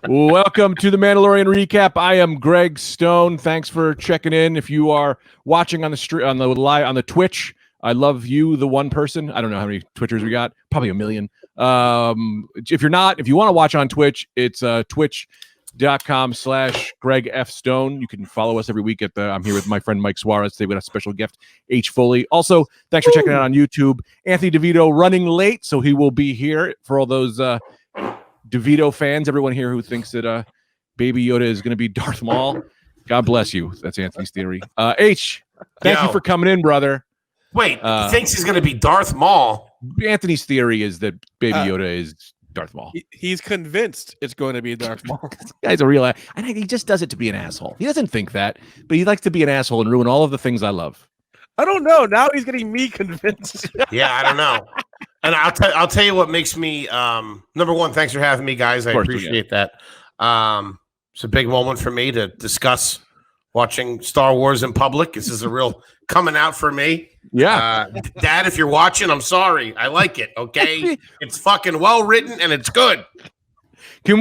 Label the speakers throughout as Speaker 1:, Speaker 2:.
Speaker 1: Welcome to the Mandalorian recap. I am Greg Stone. Thanks for checking in. If you are watching on the Twitch, I love you, the one person. I don't know how many Twitchers we got. Probably a million. If you want to watch on Twitch, it's twitch.com/Greg F. Stone. You can follow us every week I'm here with my friend Mike Suarez. Today we got a special guest, H Foley. Also, thanks for checking out on YouTube. Anthony DeVito running late, so he will be here for all those DeVito fans, everyone here who thinks that Baby Yoda is going to be Darth Maul. God bless you. That's Anthony's theory. H, thank you for coming in, brother.
Speaker 2: Wait, he thinks he's going to be Darth Maul.
Speaker 1: Anthony's theory is that Baby Yoda is Darth Maul.
Speaker 3: He's convinced it's going to be Darth Maul.
Speaker 1: This guy's a real ass. And he just does it to be an asshole. He doesn't think that, but he likes to be an asshole and ruin all of the things I love.
Speaker 3: I don't know. Now he's getting me convinced.
Speaker 2: Yeah, I don't know. And I'll tell you what makes me number one, thanks for having me, guys. I appreciate that. It's a big moment for me to discuss watching Star Wars in public. This is a real coming out for me.
Speaker 1: Yeah.
Speaker 2: Dad, if you're watching, I'm sorry. I like it. Okay. It's fucking well written and it's good.
Speaker 1: You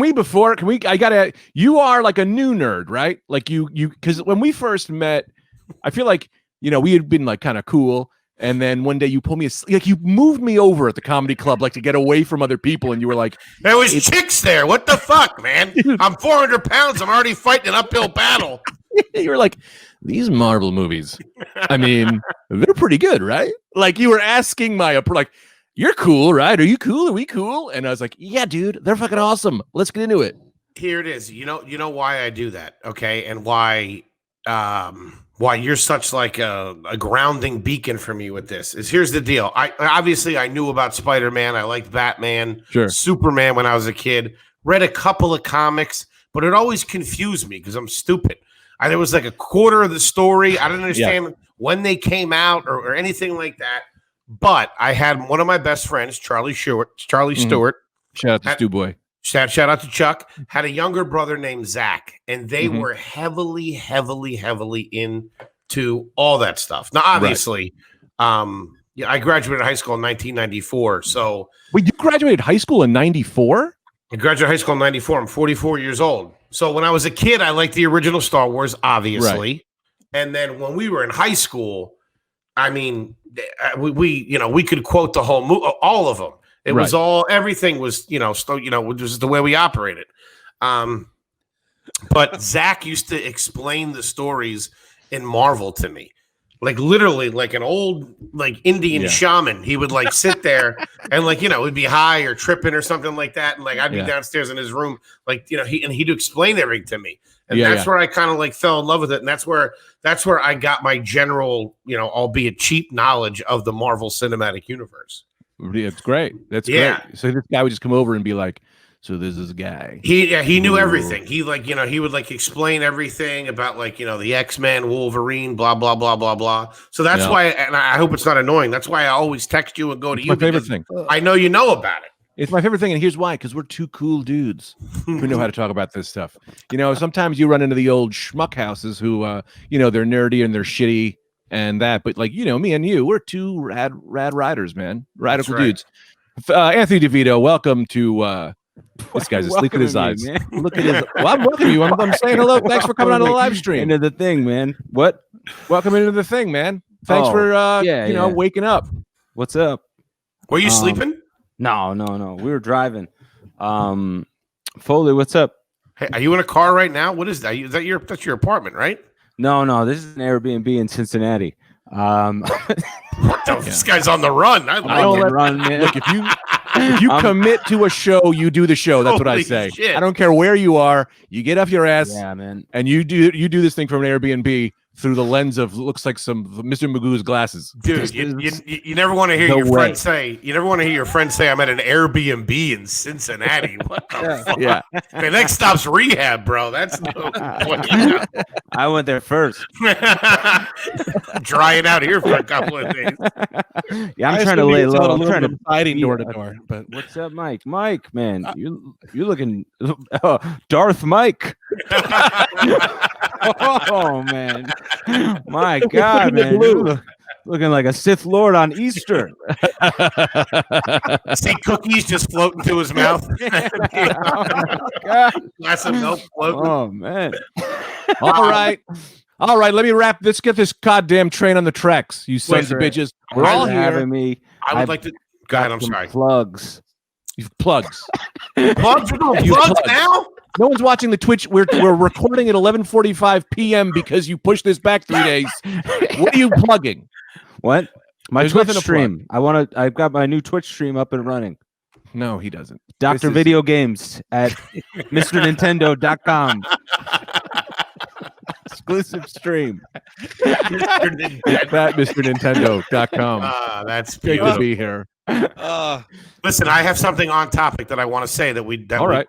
Speaker 1: are like a new nerd, right? Like you because when we first met, I feel like, we had been like kind of cool. And then one day you pulled me, you moved me over at the comedy club, like to get away from other people. And you were like,
Speaker 2: there was chicks there. What the fuck, man? I'm 400 pounds. I'm already fighting an uphill battle.
Speaker 1: You were like, these Marvel movies, I mean, they're pretty good, right? Like you were asking like, you're cool, right? Are you cool? Are we cool? And I was like, yeah, dude, they're fucking awesome. Let's get into it.
Speaker 2: Here it is. You know why I do that. Okay. And why you're such like a grounding beacon for me with this is here's the deal. I knew about Spider-Man. I liked Batman, Superman when I was a kid, read a couple of comics, but it always confused me because I'm stupid. There was like a quarter of the story. I didn't understand when they came out or anything like that. But I had one of my best friends, Charlie Stewart.
Speaker 1: Shout out to Stu Boy.
Speaker 2: Shout out to Chuck. Had a younger brother named Zach, and they were heavily into all that stuff. Now, obviously, I graduated high school in 1994. So,
Speaker 1: wait, you graduated high school in 94?
Speaker 2: I graduated high school in 94. I'm 44 years old. So when I was a kid, I liked the original Star Wars, obviously. Right. And then when we were in high school, I mean, we could quote the whole movie, all of them. It was everything was, just the way we operated. But Zach used to explain the stories in Marvel to me. Like literally like an old like Indian shaman. He would like sit there and like, would be high or tripping or something like that. And like I'd be downstairs in his room, like, he'd explain everything to me. And that's where I kind of like fell in love with it. And that's where I got my general, albeit cheap knowledge of the Marvel Cinematic Universe.
Speaker 1: It's great. That's great. So this guy would just come over and be like, so this is a guy.
Speaker 2: He knew everything. He like, he would like explain everything about like, the X-Men, Wolverine, blah, blah, blah, blah, blah. So that's why, and I hope it's not annoying. That's why I always text you and go to you.
Speaker 1: My favorite thing.
Speaker 2: I know you know about it.
Speaker 1: It's my favorite thing. And here's why, because we're two cool dudes who know how to talk about this stuff. Sometimes you run into the old schmuck houses who, they're nerdy and they're shitty and that. But like, me and you, we're two rad riders, man. Radical dudes. Anthony DeVito, welcome to... This guy's asleep at his eyes. Man. Look at his. Well, I'm welcoming you. I'm saying hello. Thanks for coming on the live stream.
Speaker 4: Into the thing, man. What?
Speaker 1: Welcome into the thing, man. Thanks for waking up.
Speaker 4: What's up?
Speaker 2: Were you sleeping?
Speaker 4: No. We were driving. Foley, what's up?
Speaker 2: Hey, are you in a car right now? What is that? That's your apartment, right?
Speaker 4: No. This is an Airbnb in Cincinnati.
Speaker 2: This guy's on the run. I don't
Speaker 4: run, man.
Speaker 1: Look, if you commit to a show, you do the show. That's what I say.
Speaker 2: Shit.
Speaker 1: I don't care where you are. You get off your ass,
Speaker 4: man,
Speaker 1: and you do this thing from an Airbnb through the lens of looks like some Mr. Magoo's glasses.
Speaker 2: Dude, you never want to hear your friend say. You never want to hear your friend say, "I'm at an Airbnb in Cincinnati." What the fuck?
Speaker 1: Yeah.
Speaker 2: Man, next stop's rehab, bro. That's no.
Speaker 4: I went there first.
Speaker 2: Drying out here for a couple of days.
Speaker 4: Yeah, I'm trying to lay low.
Speaker 3: I'm trying to fighting door to door. But
Speaker 4: what's up, Mike? Mike, man, you're looking Darth Mike. Oh man, my God, man, Looking like a Sith Lord on Easter.
Speaker 2: See cookies just floating to his mouth. Glass of milk floating.
Speaker 4: Oh man.
Speaker 1: All right. All right, let me wrap. Let's get this goddamn train on the tracks, you sons of bitches. We're all
Speaker 4: Thanks for
Speaker 1: here.
Speaker 4: having me.
Speaker 2: I would like to. Go ahead. I'm
Speaker 4: Some
Speaker 2: sorry.
Speaker 4: Plugs.
Speaker 1: You've plugs.
Speaker 2: Plugs? We're doing
Speaker 1: You
Speaker 2: plugs
Speaker 1: plugs.
Speaker 2: now?
Speaker 1: No one's watching the Twitch. We're recording at 11:45 p.m. because you pushed this back 3 days. What are you plugging?
Speaker 4: What? My
Speaker 1: There's
Speaker 4: Twitch
Speaker 1: nothing to
Speaker 4: stream. I've got my new Twitch stream up and running.
Speaker 1: No, he doesn't.
Speaker 4: Dr.
Speaker 1: is-
Speaker 4: Video Games at MrNintendo.com. Exclusive stream.
Speaker 1: That MrNintendo.com.
Speaker 2: That's
Speaker 1: Great
Speaker 2: beautiful.
Speaker 1: to be here.
Speaker 2: Listen, I have something on topic that I want to say
Speaker 1: All right.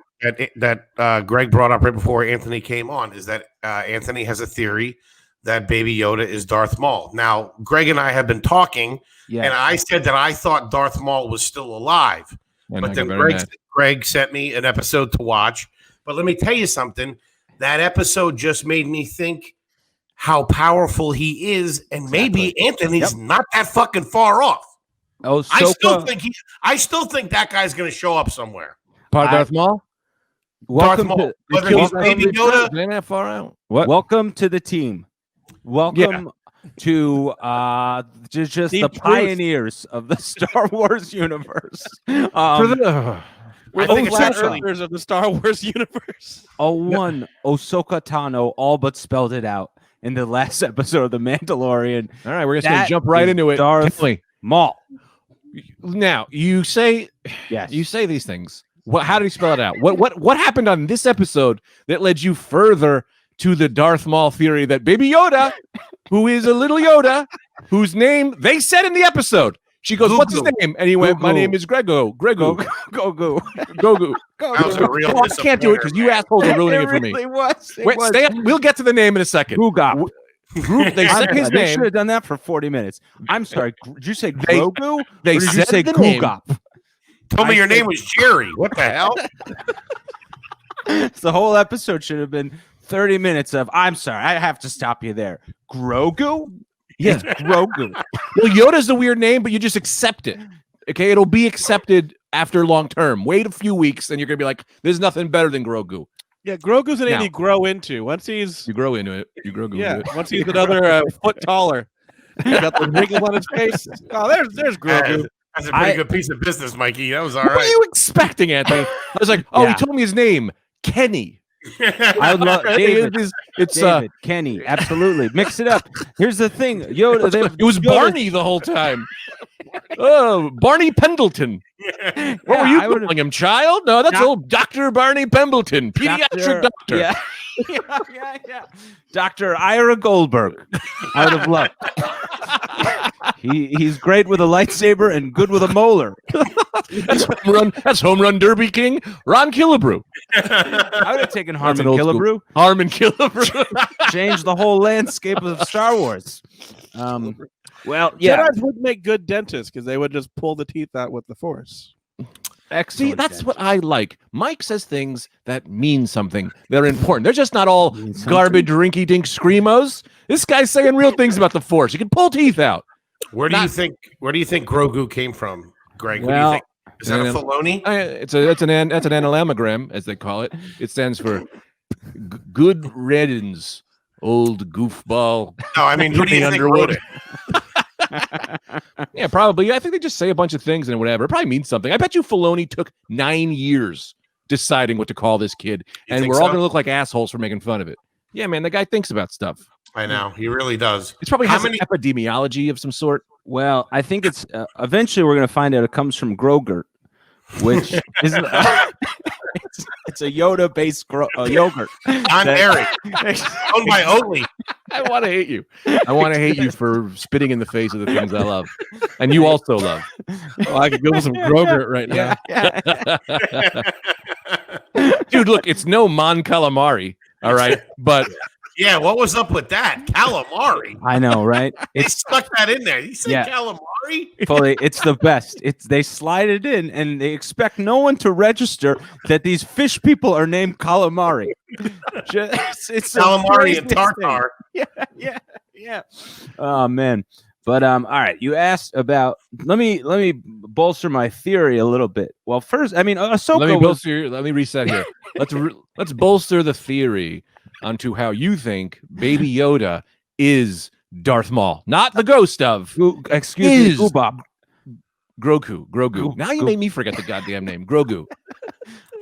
Speaker 2: that Greg brought up right before Anthony came on. Is that Anthony has a theory that Baby Yoda is Darth Maul. Now, Greg and I have been talking,
Speaker 4: Yeah.
Speaker 2: and I said that I thought Darth Maul was still alive.
Speaker 1: And
Speaker 2: But
Speaker 1: I
Speaker 2: then
Speaker 1: got very mad.
Speaker 2: Greg sent me an episode to watch. But let me tell you something. That episode just made me think how powerful he is, and maybe Anthony's not that fucking far off.
Speaker 4: Oh,
Speaker 2: I still think that guy's going to show up somewhere.
Speaker 1: Part of Darth Maul?
Speaker 4: welcome
Speaker 2: Darth Maul.
Speaker 4: to
Speaker 2: Whether he's Baby Yoda,
Speaker 1: Ain't that far out?
Speaker 4: welcome to the team. Welcome to just
Speaker 3: Deep
Speaker 4: the
Speaker 3: truth.
Speaker 4: pioneers of the Star Wars universe.
Speaker 1: For the,
Speaker 3: We're
Speaker 2: I
Speaker 3: the
Speaker 2: think it's
Speaker 3: flat
Speaker 2: actually-
Speaker 3: earthers of the Star Wars universe.
Speaker 4: One Ahsoka Tano all but spelled it out in the last episode of The Mandalorian.
Speaker 1: all right, we're just going to
Speaker 4: That
Speaker 1: jump right
Speaker 4: is
Speaker 1: into it.
Speaker 4: Darth
Speaker 1: Tell me.
Speaker 4: Maul.
Speaker 1: Now, you say
Speaker 4: Yes.
Speaker 1: these things. How did he spell it out? What happened on this episode that led you further to the Darth Maul theory that Baby Yoda, who is a little Yoda, whose name they said in the episode, she goes, "What's his name?" And he went, "My name is Grego.
Speaker 4: Go,
Speaker 1: Gogu.
Speaker 4: go, go.
Speaker 1: Gogu."
Speaker 2: that was a real
Speaker 1: No, I can't do it because you assholes are ruining it for me.
Speaker 4: really was. It
Speaker 1: Wait,
Speaker 4: was.
Speaker 1: stay up. We'll get to the name in a second.
Speaker 4: Gugop.
Speaker 1: They said his
Speaker 4: They should
Speaker 1: name.
Speaker 4: have done that for 40 minutes. I'm sorry. Did you say
Speaker 1: They-
Speaker 4: Grogu?
Speaker 1: They
Speaker 4: or did you
Speaker 1: said
Speaker 4: say
Speaker 1: the name.
Speaker 4: Gugop?
Speaker 2: told me
Speaker 4: I
Speaker 2: your
Speaker 4: think-
Speaker 2: name was Jerry. What the hell?
Speaker 4: The whole episode should have been 30 minutes of, I'm sorry, I have to stop you there. Grogu? Yes, Grogu.
Speaker 1: Well, Yoda's a weird name, but you just accept it. Okay, it'll be accepted after long term. Wait a few weeks, and you're gonna be like, "There's nothing better than Grogu."
Speaker 3: Yeah, Grogu's a name
Speaker 1: Now-
Speaker 3: you grow into. Once he's
Speaker 1: You grow into it. You grow into it.
Speaker 3: once he's another foot taller. He got the wrinkles on his face. Oh, there's Grogu.
Speaker 2: That's a pretty good piece of business, Mikey. That was all
Speaker 1: What were
Speaker 2: right.
Speaker 1: you expecting, Anthony? I was like, "Oh,
Speaker 4: Yeah.
Speaker 1: he told me his name, Kenny."
Speaker 4: I would love David.
Speaker 1: It's
Speaker 4: David, Kenny, absolutely. Mix it up. Here's the thing. Yoda,
Speaker 1: it was
Speaker 4: Yoda-
Speaker 1: Barney the whole time. Oh, Barney Pendleton. What were you
Speaker 4: I would've-
Speaker 1: calling him, child? No, that's
Speaker 4: Doc-
Speaker 1: old Dr. Barney Pendleton, pediatric doctor.
Speaker 4: Yeah. yeah. Dr. Ira Goldberg. I would have loved. He's great with a lightsaber and good with a molar.
Speaker 1: That's home run derby king, Ron Killebrew.
Speaker 4: I would have taken
Speaker 1: That's
Speaker 4: Harmon
Speaker 1: an old school-
Speaker 4: Killebrew,
Speaker 1: Harmon Killebrew.
Speaker 4: changed the whole landscape of Star Wars. Well, yeah,
Speaker 3: Jedi's would make good dentists because they would just pull the teeth out with the Force.
Speaker 1: See,
Speaker 4: excellent.
Speaker 1: that's what I like. Mike says things that mean something. They're important. They're just not all
Speaker 4: Mean something?
Speaker 1: garbage, rinky-dink screamos. This guy's saying real things about the Force. You can pull teeth out.
Speaker 2: Where do you
Speaker 1: Not-
Speaker 2: think Grogu came from, Greg? What do
Speaker 4: Well,
Speaker 2: you think? Is that a Filoni?
Speaker 1: That's an analogram, as they call it. It stands for good riddance, old goofball.
Speaker 2: No, I mean, who do you think wrote it?
Speaker 1: Yeah, probably. I think they just say a bunch of things and whatever. It probably means something. I bet you Filoni took 9 years deciding what to call this kid,
Speaker 2: You
Speaker 1: and
Speaker 2: think
Speaker 1: we're all
Speaker 2: so?
Speaker 1: going to look like assholes for making fun of it. Yeah, man, the guy thinks about stuff.
Speaker 2: I know he really does.
Speaker 1: It's probably
Speaker 2: How
Speaker 1: has
Speaker 2: many-
Speaker 1: an epidemiology of some sort.
Speaker 4: Well, I think it's eventually we're going to find out it comes from Grogurt, which is it's a Yoda-based yogurt.
Speaker 2: On Eric, owned by Oatly.
Speaker 1: I want to hate you. I want to hate you for spitting in the face of the things I love, and you also love.
Speaker 3: Well, I could go with some Grogurt right now.
Speaker 1: Dude, look, it's no Mon Calamari, all right, but
Speaker 2: Yeah, what was up with that? Calamari.
Speaker 4: I know, right?
Speaker 2: They
Speaker 4: It's
Speaker 2: stuck that in there. You said
Speaker 4: Yeah.
Speaker 2: calamari?
Speaker 4: fully, it's the best. They slide it in, and they expect no one to register that these fish people are named calamari. It's the
Speaker 2: Calamari and
Speaker 4: craziest thing.
Speaker 2: tartar.
Speaker 4: Yeah. Oh man. But all right, you asked about. Let me bolster my theory a little bit. Well, first, I mean, Ahsoka.
Speaker 1: Let me reset here. Let's bolster the theory onto how you think Baby Yoda is Darth Maul, not the ghost of.
Speaker 4: Excuse me, Bob.
Speaker 1: Grogu. Now you made me forget the goddamn name. Grogu.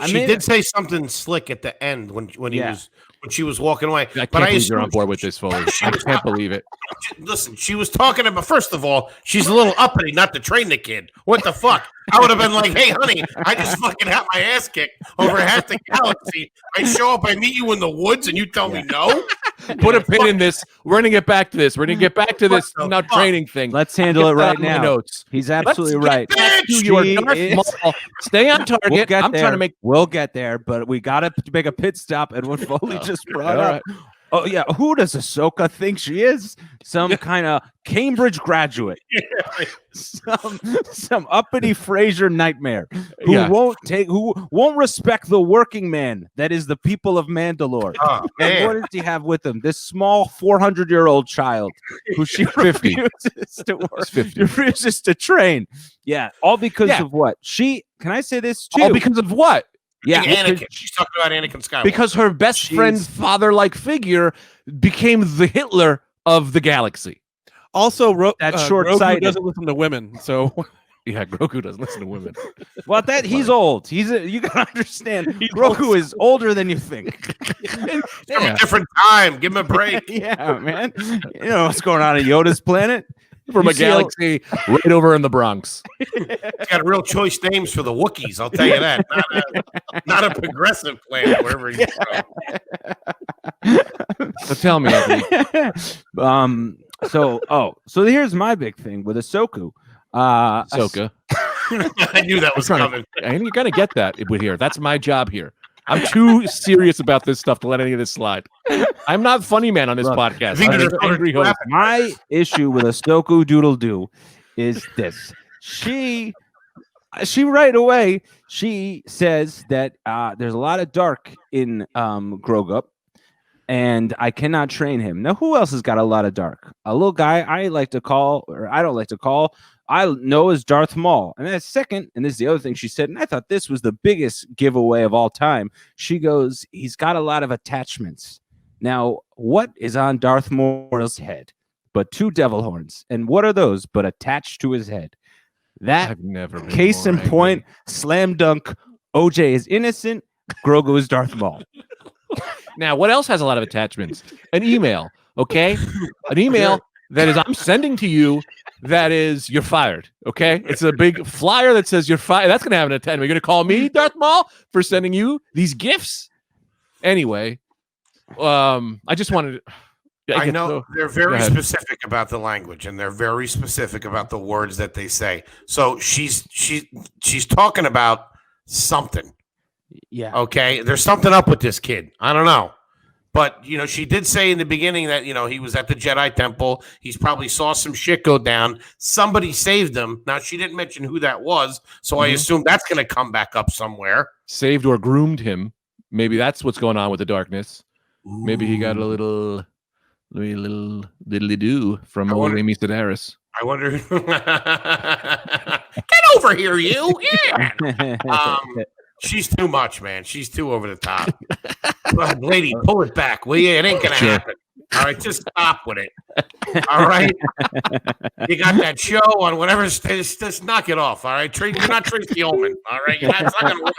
Speaker 2: She did say something slick at the end when she was walking away.
Speaker 1: I can't believe you're on board with this, Foley. I can't believe it.
Speaker 2: Listen, she was talking about, first of all, she's a little uppity not to train the kid. What the fuck? I would have been like, hey, honey, I just fucking had my ass kicked over half the galaxy. I show up, I meet you in the woods, and you tell me no?
Speaker 1: Put a pin in this. We're going to get back to this. We're going to get back to this not training thing.
Speaker 4: Let's handle it right now.
Speaker 1: Notes.
Speaker 4: He's absolutely right.
Speaker 1: Stay on target. I'm trying to make.
Speaker 4: We'll get there, but we got to make a pit stop at what Foley just brought up.
Speaker 1: Right.
Speaker 4: Oh, yeah. Who does Ahsoka think she is? Some kind of Cambridge graduate. Some uppity Fraser nightmare who won't respect the working man that is the people of Mandalore. And what does he have with him? This small 400-year-old child who she refuses to work, refuses to train. Yeah, all because of what? Can I say this too?
Speaker 1: All because of what?
Speaker 2: Yeah, Anakin. She's talking about Anakin Skywalker.
Speaker 1: Because her best friend, father-like figure became the Hitler of the galaxy.
Speaker 3: Also,
Speaker 4: that's short-sighted.
Speaker 3: Grogu doesn't listen to women, so
Speaker 1: yeah, Grogu doesn't listen to women.
Speaker 4: Well, he's old. You gotta understand. Grogu is older than you think.
Speaker 2: From a different time. Give him a break.
Speaker 4: Yeah, man. You know what's going on Yoda's planet?
Speaker 1: From a galaxy right over in the Bronx.
Speaker 2: It's got real choice names for the Wookiees, I'll tell you that. Not a progressive planet wherever he's from.
Speaker 1: So tell me,
Speaker 4: So here's my big thing with Ahsoka.
Speaker 1: Ahsoka.
Speaker 2: I knew that was coming.
Speaker 1: And you're gonna get that with here. That's my job here. I'm too serious about this stuff to let any of this slide. I'm not funny man on this podcast.
Speaker 4: My issue with Ahsoka Doodle Doo is this. She right away, she says that there's a lot of dark in Grogurt, and I cannot train him. Now, who else has got a lot of dark? A little guy I don't like to call, I know as Darth Maul. And then second, and this is the other thing she said, and I thought this was the biggest giveaway of all time. She goes, he's got a lot of attachments. Now, what is on Darth Maul's head but 2 devil horns? And what are those but attached to his head? That,
Speaker 1: I've never been
Speaker 4: case in point, slam dunk, OJ is innocent, Grogu is Darth Maul.
Speaker 1: Now, what else has a lot of attachments? An email, okay? An email that is I'm sending to you that is you're fired, okay? It's a big flyer that says you're fired. That's going to have an attachment. You're going to call me, Darth Maul, for sending you these gifts? Anyway, I just wanted to...
Speaker 2: I know they're very specific about the language, and they're very specific about the words that they say. So she's talking about something.
Speaker 4: Yeah.
Speaker 2: Okay. There's something up with this kid. I don't know. But, she did say in the beginning that, he was at the Jedi Temple. He's probably saw some shit go down. Somebody saved him. Now, she didn't mention who that was, so I assume that's going to come back up somewhere.
Speaker 1: Saved or groomed him. Maybe that's what's going on with the darkness.
Speaker 2: Ooh.
Speaker 1: Maybe he got a little diddly-do from old Amy Sedaris.
Speaker 2: I wonder. Get over here, you. Yeah. She's too much, man. She's too over the top. But, lady, pull it back, will you? It ain't going to happen. All right, just stop with it. All right? You got that show on whatever. Just knock it off, all right? You're not Tracy Ullman, all right? It's not going to work.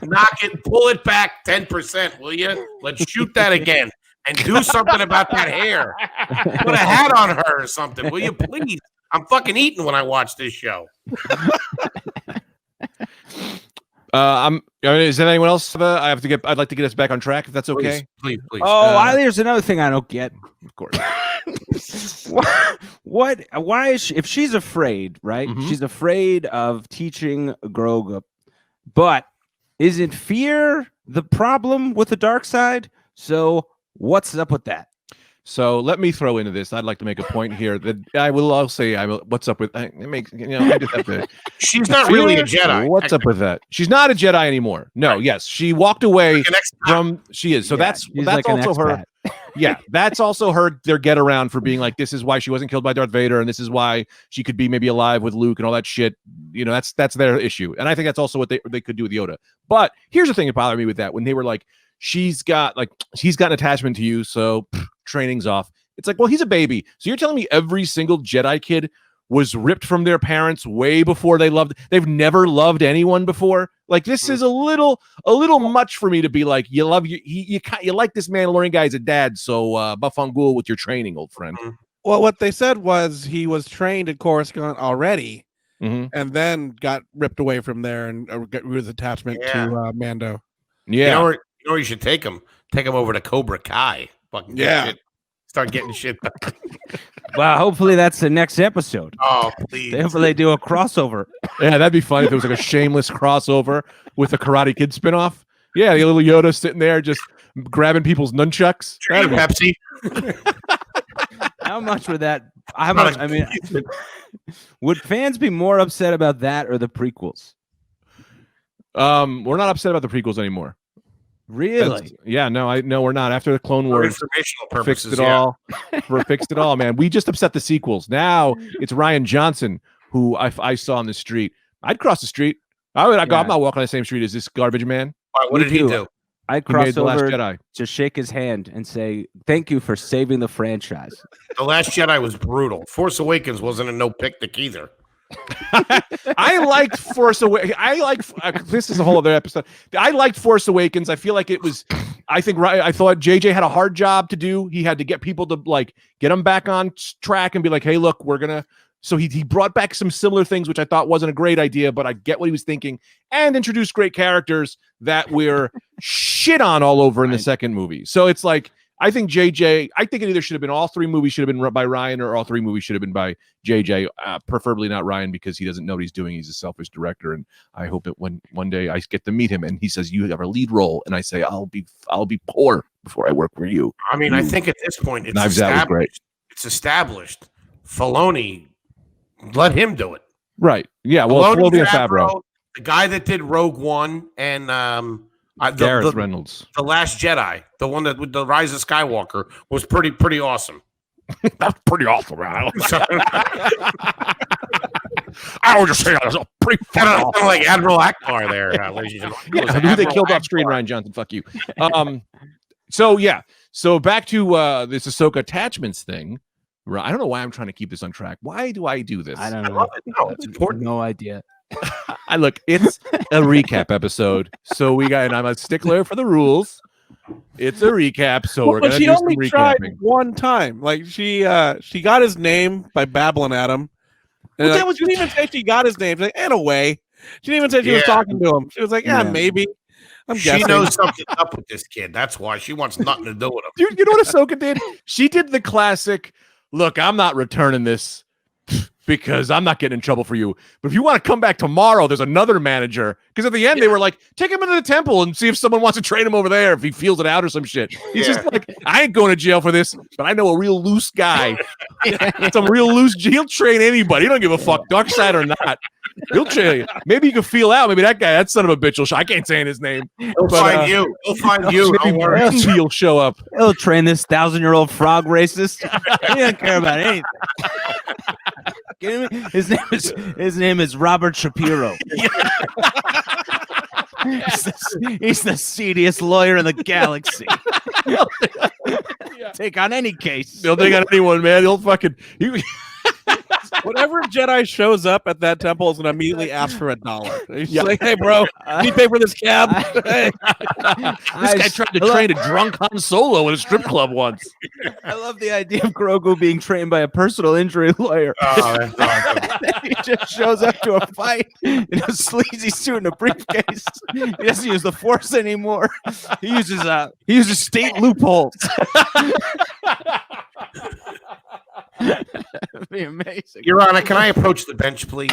Speaker 2: Knock it, pull it back 10%, will you? Let's shoot that again. And do something about that hair. Put a hat on her or something, will you, please? I'm fucking eating when I watch this show.
Speaker 1: Is there anyone else? I'd like to get us back on track, if that's okay.
Speaker 2: Please.
Speaker 4: Oh, there's another thing I don't get.
Speaker 1: Of course.
Speaker 4: Why is she, if she's afraid, right?
Speaker 1: Mm-hmm.
Speaker 4: She's afraid of teaching Grogu, but isn't fear the problem with the dark side? So what's up with that?
Speaker 1: So let me throw into this. I'd like to make a point here that I'll say what's up with it makes I just have to.
Speaker 2: She's not really a Jedi.
Speaker 1: What's up with that? She's not a Jedi anymore. No, yes, she walked away
Speaker 2: like
Speaker 1: from. She is. So that's
Speaker 4: like
Speaker 1: also her. Yeah, that's also their get around for being like, this is why she wasn't killed by Darth Vader, and this is why she could be maybe alive with Luke and all that shit. You know, that's their issue, and I think that's also what they could do with Yoda. But here's the thing that bothered me with that when they were like, he's got an attachment to you, so training's off. It's like, well, he's a baby, so you're telling me every single Jedi kid was ripped from their parents way before they've never loved anyone before. Like, this is a little much for me to be like, you like this Mandalorian guy as a dad, so buff on ghoul with your training, old friend.
Speaker 3: Well, what they said was he was trained at Coruscant already,
Speaker 1: Mm-hmm.
Speaker 3: and then got ripped away from there and got rid of his attachment to Mando.
Speaker 1: Yeah,
Speaker 2: you know where you should take him? Take him over to Cobra Kai. Fucking start getting shit back.
Speaker 4: Well, hopefully that's the next episode.
Speaker 2: Oh, please.
Speaker 4: Hopefully they do a crossover.
Speaker 1: Yeah, that'd be funny if it was like a shameless crossover with a Karate Kid spinoff. Yeah, the little Yoda sitting there just grabbing people's nunchucks.
Speaker 2: Pepsi.
Speaker 4: How much would that? How much? I mean, would fans be more upset about that or the prequels?
Speaker 1: We're not upset about the prequels anymore.
Speaker 4: Really?
Speaker 1: No, we're not. After the Clone
Speaker 2: For
Speaker 1: Wars,
Speaker 2: informational purposes,
Speaker 1: fixed it all. Fixed it all, man. We just upset the sequels. Now it's Ryan Johnson, who I saw on the street. I'd cross the street. I'm not walking on the same street as this garbage man.
Speaker 2: What did he do?
Speaker 4: I'd
Speaker 1: He made
Speaker 4: cross
Speaker 1: The Last
Speaker 4: over
Speaker 1: Jedi.
Speaker 4: to shake his hand and say, "Thank you for saving the franchise."
Speaker 2: The Last Jedi was brutal. Force Awakens wasn't a no picnic either.
Speaker 1: I liked Force Awakens. This is a whole other episode. I liked Force Awakens. I feel like it was. I thought JJ had a hard job to do. He had to get people to like get them back on track and be like, "Hey, look, we're gonna." So he brought back some similar things, which I thought wasn't a great idea, but I get what he was thinking, and introduced great characters that we're shit on all over in the second movie. So it's like, I think JJ, I think it either should have been all three movies should have been by Ryan, or all three movies should have been by JJ, preferably not Ryan, because he doesn't know what he's doing. He's a selfish director, and I hope that when one day I get to meet him and he says, "You have a lead role," and I say, I'll be poor before I work for you.
Speaker 2: I mean, I think at this point it's
Speaker 1: Knives Out was great.
Speaker 2: It's established. Filoni, let him do it.
Speaker 1: Right. Yeah. Well,
Speaker 2: Filoni,
Speaker 1: Filoni and Favreau.
Speaker 2: the guy that did Rogue One and
Speaker 1: Gareth Reynolds.
Speaker 2: The Last Jedi, the one that with the Rise of Skywalker, was pretty awesome.
Speaker 1: That's pretty awful, man. I would just say that was pretty
Speaker 2: kind of like Admiral Akbar there. Ladies and gentlemen.
Speaker 1: Yeah, who they killed off screen, Ryan Johnson. Fuck you. So back to this Ahsoka attachments thing. I don't know why I'm trying to keep this on track. Why do I do this?
Speaker 4: I don't know.
Speaker 2: love it. No, it's important.
Speaker 4: No idea.
Speaker 1: It's a recap episode, so and I'm a stickler for the rules. It's a recap, so we're gonna
Speaker 3: she
Speaker 1: do some
Speaker 3: only tried
Speaker 1: recapping.
Speaker 3: one time. Like she got his name by babbling at him. And she didn't even say she got his name. She's like, in a way, she didn't even say she was talking to him. She was like, maybe.
Speaker 2: She knows something's up with this kid. That's why she wants nothing to do with him.
Speaker 1: Dude, you know what Ahsoka did? She did the classic. Look, I'm not returning this because I'm not getting in trouble for you. But if you want to come back tomorrow, there's another manager. Because at the end, they were like, take him into the temple and see if someone wants to trade him over there if he feels it out or some shit. He's just like, I ain't going to jail for this, but I know a real loose guy. Some real loose. He'll train anybody. He don't give a fuck, dark side or not. He'll train you. Maybe you can feel out. Maybe that son of a bitch will I can't say his name.
Speaker 2: He'll find you. He'll find you. Don't worry.
Speaker 1: He'll show up.
Speaker 4: He'll train this 1,000-year-old frog racist. He doesn't care about anything. Kidding me? His name is Robert Shapiro. He's the seediest lawyer in the galaxy. Take on any case.
Speaker 1: He'll take on anyone, man. He'll fucking.
Speaker 3: Whatever Jedi shows up at that temple is going to immediately ask for $1. He's like, hey, bro, can you pay for this cab?
Speaker 1: This guy tried to train a drunk Han Solo at a strip club once.
Speaker 4: I love the idea of Grogu being trained by a personal injury lawyer.
Speaker 2: Oh, that's awesome.
Speaker 4: He just shows up to a fight in a sleazy suit and a briefcase. He doesn't use the Force anymore. He uses state loopholes. That'd be amazing.
Speaker 2: Your Honor, can I approach the bench, please?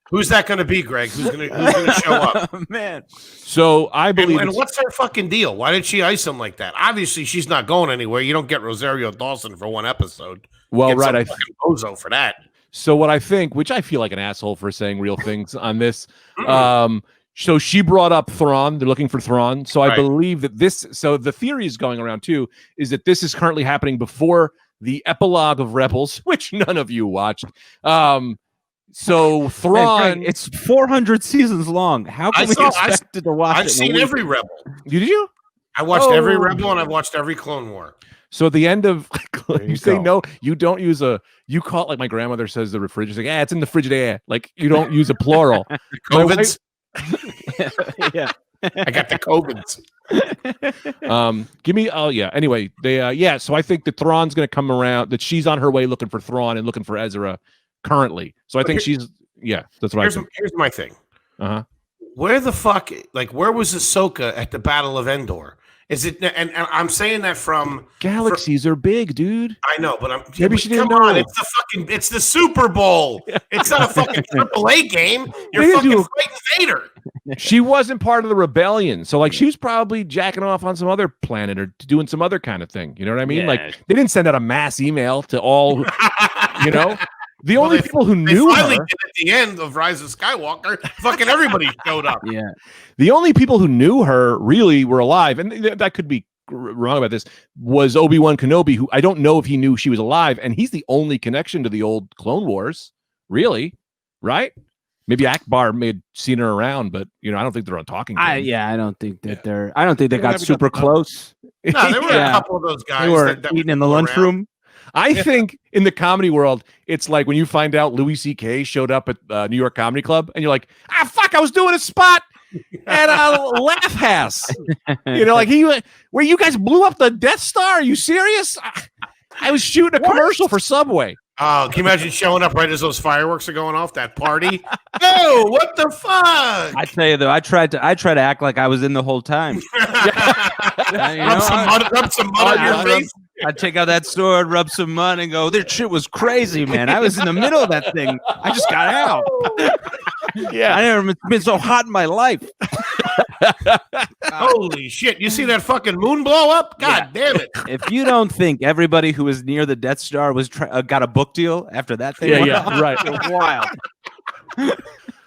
Speaker 2: Who's that going to be, Greg? Who's going to show up?
Speaker 4: Oh, man.
Speaker 1: So I believe.
Speaker 2: And what's her fucking deal? Why did she ice him like that? Obviously, she's not going anywhere. You don't get Rosario Dawson for one episode.
Speaker 1: Well,
Speaker 2: Get
Speaker 1: right.
Speaker 2: some fucking bozo for that.
Speaker 1: So what I think, which I feel like an asshole for saying real things on this, So she brought up Thrawn. They're looking for Thrawn. So I
Speaker 2: Right.
Speaker 1: believe that this. So the theory is going around too is that this is currently happening before the epilogue of Rebels, which none of you watched. So
Speaker 4: Man,
Speaker 1: Thrawn.
Speaker 4: Greg, it's 400 seasons long. How can we expect to watch it?
Speaker 2: I've seen every Rebel.
Speaker 1: Did you?
Speaker 2: I watched every
Speaker 4: Oh.
Speaker 2: Rebel and I've watched every Clone War.
Speaker 1: So at the end of
Speaker 4: There
Speaker 1: you
Speaker 4: you
Speaker 1: say
Speaker 4: go.
Speaker 1: no, you don't use you call it like my grandmother says the refrigerator. Like, it's in the Frigidaire. Like you don't use a plural. My wife-
Speaker 4: Yeah.
Speaker 2: I got the Covens.
Speaker 1: Give me anyway, they so I think that Thrawn's gonna come around, that she's on her way looking for Thrawn and looking for Ezra currently. So I think that's what I think.
Speaker 2: Here's my thing.
Speaker 1: Uh-huh.
Speaker 2: Where the fuck, where was Ahsoka at the Battle of Endor? Is it? And I'm saying that from
Speaker 1: Galaxies are big, dude.
Speaker 2: I know, but
Speaker 1: Maybe she didn't
Speaker 2: come on,
Speaker 1: know.
Speaker 2: it's the Super Bowl. It's not a fucking AAA game. You're
Speaker 1: They didn't
Speaker 2: fucking
Speaker 1: do
Speaker 2: fighting Vader.
Speaker 1: She wasn't part of the rebellion. So like she was probably jacking off on some other planet or doing some other kind of thing. You know what I mean?
Speaker 4: Yeah.
Speaker 1: Like they didn't send out a mass email to all, you know? The only people who
Speaker 2: They
Speaker 1: knew
Speaker 2: finally
Speaker 1: her,
Speaker 2: did at the end of Rise of Skywalker. Fucking everybody showed up.
Speaker 4: Yeah.
Speaker 1: the only people who knew her really were alive, and that could be wrong about this, was Obi-Wan Kenobi, who I don't know if he knew she was alive, and he's the only connection to the old Clone Wars, really, right? Maybe Akbar may have seen her around, but I don't think they're on talking terms.
Speaker 4: I don't think that I don't think they got
Speaker 3: haven't
Speaker 4: super
Speaker 3: got the-
Speaker 4: close.
Speaker 2: No, there were
Speaker 4: Yeah.
Speaker 2: a couple of those guys
Speaker 4: They were
Speaker 2: that
Speaker 4: eating in the
Speaker 2: were
Speaker 4: lunchroom.
Speaker 2: around.
Speaker 1: I think in the comedy world, it's like when you find out Louis C.K. showed up at New York Comedy Club, and you're like, fuck, I was doing a spot at Laugh House. Like where you guys blew up the Death Star. Are you serious? I was shooting a commercial for Subway.
Speaker 2: Oh, can you imagine showing up right as those fireworks are going off? That party? No, what the fuck?
Speaker 4: I tell you though, I tried to act like I was in the whole time.
Speaker 2: Rub some mud on your face.
Speaker 4: I'd take out that sword, rub some mud, and go, "This shit was crazy, man. I was in the middle of that thing. I just got out.
Speaker 1: Yeah,
Speaker 4: I never been so hot in my life."
Speaker 2: Holy shit. You see that fucking moon blow up? God damn it.
Speaker 4: If you don't think everybody who was near the Death Star was got a book deal after that thing, went off,
Speaker 1: right.
Speaker 4: it was wild.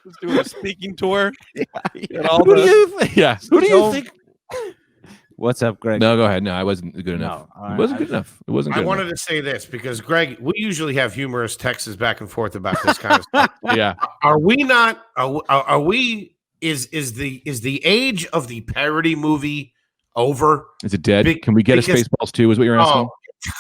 Speaker 3: Just doing a speaking tour.
Speaker 1: Who do you think?
Speaker 4: What's up, Greg?
Speaker 1: No, go ahead. No, I wasn't good enough.
Speaker 4: all right.
Speaker 1: It wasn't good enough. It wasn't
Speaker 2: I
Speaker 1: good
Speaker 2: wanted
Speaker 1: enough.
Speaker 2: to say this because, Greg, we usually have humorous texts back and forth about this kind of stuff.
Speaker 1: Yeah.
Speaker 2: Are we not? Are we? Is the age of the parody movie over?
Speaker 1: Is it dead?
Speaker 2: Be-
Speaker 1: Can we get a
Speaker 2: because-
Speaker 1: Spaceballs 2 is what you're asking?
Speaker 2: Oh,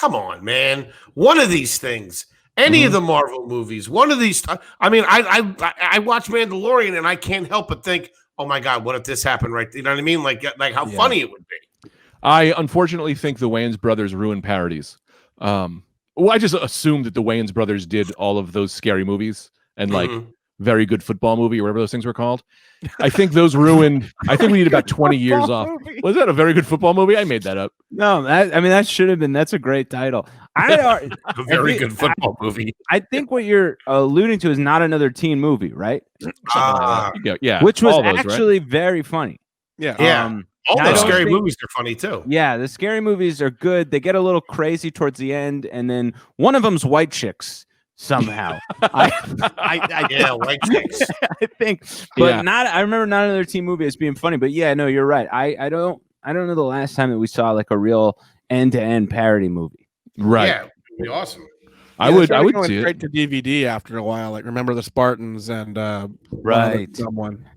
Speaker 2: come on, man! One of these things, any of the Marvel movies, one of these. I mean, I watch Mandalorian and I can't help but think, oh my god, what if this happened right? You know what I mean? Like how funny it would be.
Speaker 1: I unfortunately think the Wayans brothers ruined parodies. I just assumed that the Wayans brothers did all of those scary movies and like Very Good Football Movie or whatever those things were called. I think those ruined. I think we need about 20 years off. Was that a Very Good Football Movie? I made that up.
Speaker 4: No, that should have been. That's a great title.
Speaker 2: A very good football movie.
Speaker 4: I think what you're alluding to is not another teen movie, right?
Speaker 1: Yeah,
Speaker 4: Which was
Speaker 1: all those, right?
Speaker 4: actually very funny.
Speaker 3: Yeah.
Speaker 2: Yeah. All
Speaker 4: I
Speaker 2: those
Speaker 4: don't
Speaker 2: scary
Speaker 4: think-
Speaker 2: movies are funny too.
Speaker 4: Yeah, the scary movies are good. They get a little crazy towards the end, and then one of them's white chicks somehow.
Speaker 2: Yeah, white chicks.
Speaker 4: I think, but
Speaker 1: Yeah.
Speaker 4: not. I remember not another teen movie as being funny. But yeah, no, you're right. I don't know the last time that we saw like a real end-to-end parody movie.
Speaker 1: Right.
Speaker 2: Yeah, it'd be awesome.
Speaker 1: I would
Speaker 3: go
Speaker 1: see it.
Speaker 3: straight to DVD after a while. Like Remember the Spartans and
Speaker 4: Right.
Speaker 3: someone.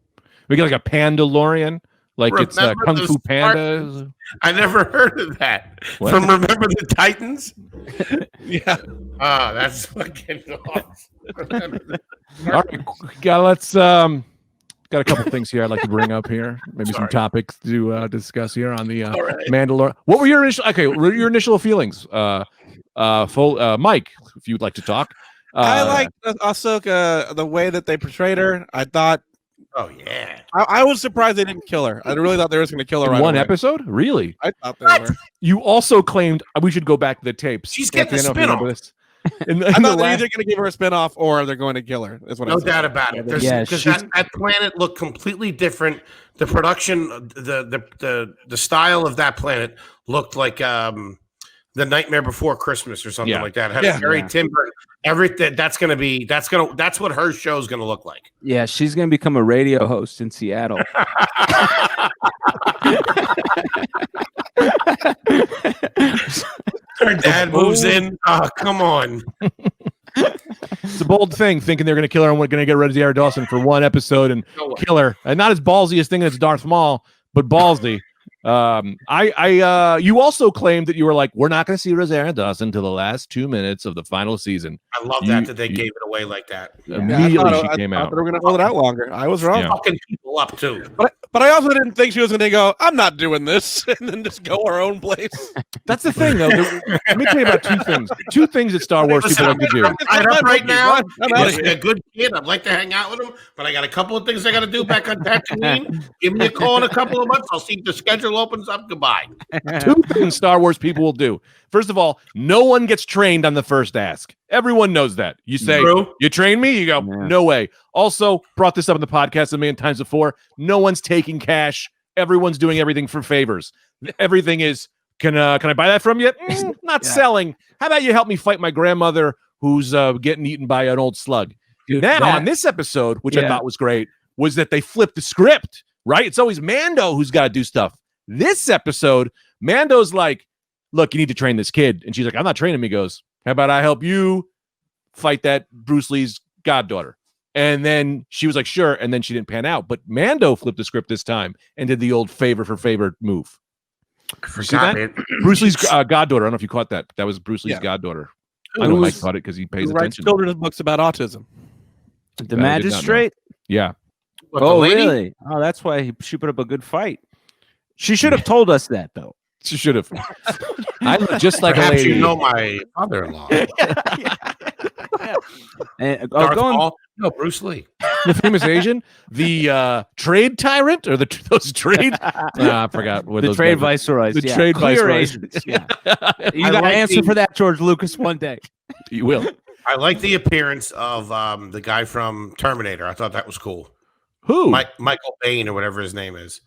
Speaker 1: We get like a Pandalorian, like it's
Speaker 2: Remember
Speaker 1: Kung
Speaker 2: the
Speaker 1: Fu Panda.
Speaker 2: I never heard of that.
Speaker 1: What?
Speaker 2: From Remember the Titans?
Speaker 3: Yeah.
Speaker 2: Ah, that's fucking awesome.
Speaker 1: All right, let's got a couple things here I'd like to bring up here. Maybe some
Speaker 2: Sorry.
Speaker 1: topics to discuss here on the
Speaker 2: All right.
Speaker 1: Mandalorian. What were your initial feelings? Mike, if you'd like to talk.
Speaker 3: I liked Ahsoka, the way that they portrayed her. I thought
Speaker 2: Oh yeah.
Speaker 3: I was surprised they didn't kill her. I really thought they were going to kill her
Speaker 1: in
Speaker 3: right
Speaker 1: one
Speaker 3: away.
Speaker 1: episode. Really?
Speaker 3: I thought they were.
Speaker 1: You also claimed we should go back to the tapes.
Speaker 2: She's getting
Speaker 1: Anthony, I
Speaker 2: a
Speaker 1: don't know if you remember
Speaker 2: spin-off.
Speaker 1: this. In the
Speaker 3: I thought they're
Speaker 1: last-
Speaker 3: either going to give her a spinoff or they're going to kill her. That's what I
Speaker 2: No
Speaker 3: said.
Speaker 2: doubt about it.
Speaker 4: Yeah,
Speaker 2: Because
Speaker 4: she's-
Speaker 2: that planet looked completely different. The production, the style of that planet looked like The Nightmare Before Christmas or something like that. Had
Speaker 3: Yeah.
Speaker 2: very Tim Burton. Everything that's what her show's gonna look like.
Speaker 4: Yeah, she's gonna become a radio host in Seattle.
Speaker 2: Her dad moves in. Oh, come on.
Speaker 1: It's a bold thing, thinking they're going to kill her and we're going to get Rosario Dawson for one episode and kill her. And not as ballsy as thinking it's Darth Maul, but ballsy. You also claimed that you were like, we're not going to see Rosario Dawson until the last 2 minutes of the final season.
Speaker 2: I love that they gave it away like that.
Speaker 1: Immediately she came out.
Speaker 3: They were going to hold it out longer. I was wrong.
Speaker 2: Fucking people up too.
Speaker 3: But I also didn't think she was going to go, I'm not doing this, and then just go her own place.
Speaker 1: That's the thing, though. Let me tell you about two things. Two things that Star Wars people like to do.
Speaker 2: I'm right now. He's a good kid. I'd like to hang out with him, but I got a couple of things I got to do back on Tatooine. Give me a call in a couple of months. I'll see if the schedule opens up. Goodbye.
Speaker 1: Two things Star Wars people will do. First of all, no one gets trained on the first ask. Everyone knows that. You say, you train me? You go, no way. Also, brought this up in the podcast a million times before. No one's taking cash. Everyone's doing everything for favors. Everything is, can I buy that from you? Not selling. How about you help me fight my grandmother who's getting eaten by an old slug? Dude, now, on this episode, which I thought was great, was that they flipped the script, right? It's always Mando who's got to do stuff. This episode, Mando's like, look, you need to train this kid. And she's like, I'm not training him. He goes, how about I help you fight that Bruce Lee's goddaughter? And then she was like, sure. And then she didn't pan out. But Mando flipped the script this time and did the old favor for favor move. You see that? Bruce Lee's goddaughter. I don't know if you caught that. That was Bruce Lee's goddaughter. I know Mike caught it because he pays attention.
Speaker 3: Who writes children's books about autism?
Speaker 4: The magistrate?
Speaker 1: Yeah.
Speaker 4: Oh, really? Oh, that's why she put up a good fight. She should have told us that, though.
Speaker 1: She should have. I look just like
Speaker 2: Perhaps
Speaker 1: a lady.
Speaker 2: You know my father-in-law.
Speaker 1: Going,
Speaker 2: no, Bruce Lee,
Speaker 1: the famous Asian, the trade tyrant, or those trade. I forgot what
Speaker 4: the
Speaker 1: those
Speaker 4: trade
Speaker 1: guys
Speaker 4: viceroys.
Speaker 1: The trade viceroys.
Speaker 4: Yeah. You got to answer for that, George Lucas, one day.
Speaker 1: You will.
Speaker 2: I like the appearance of the guy from Terminator. I thought that was cool.
Speaker 1: Who?
Speaker 2: Michael Bain or whatever his name is.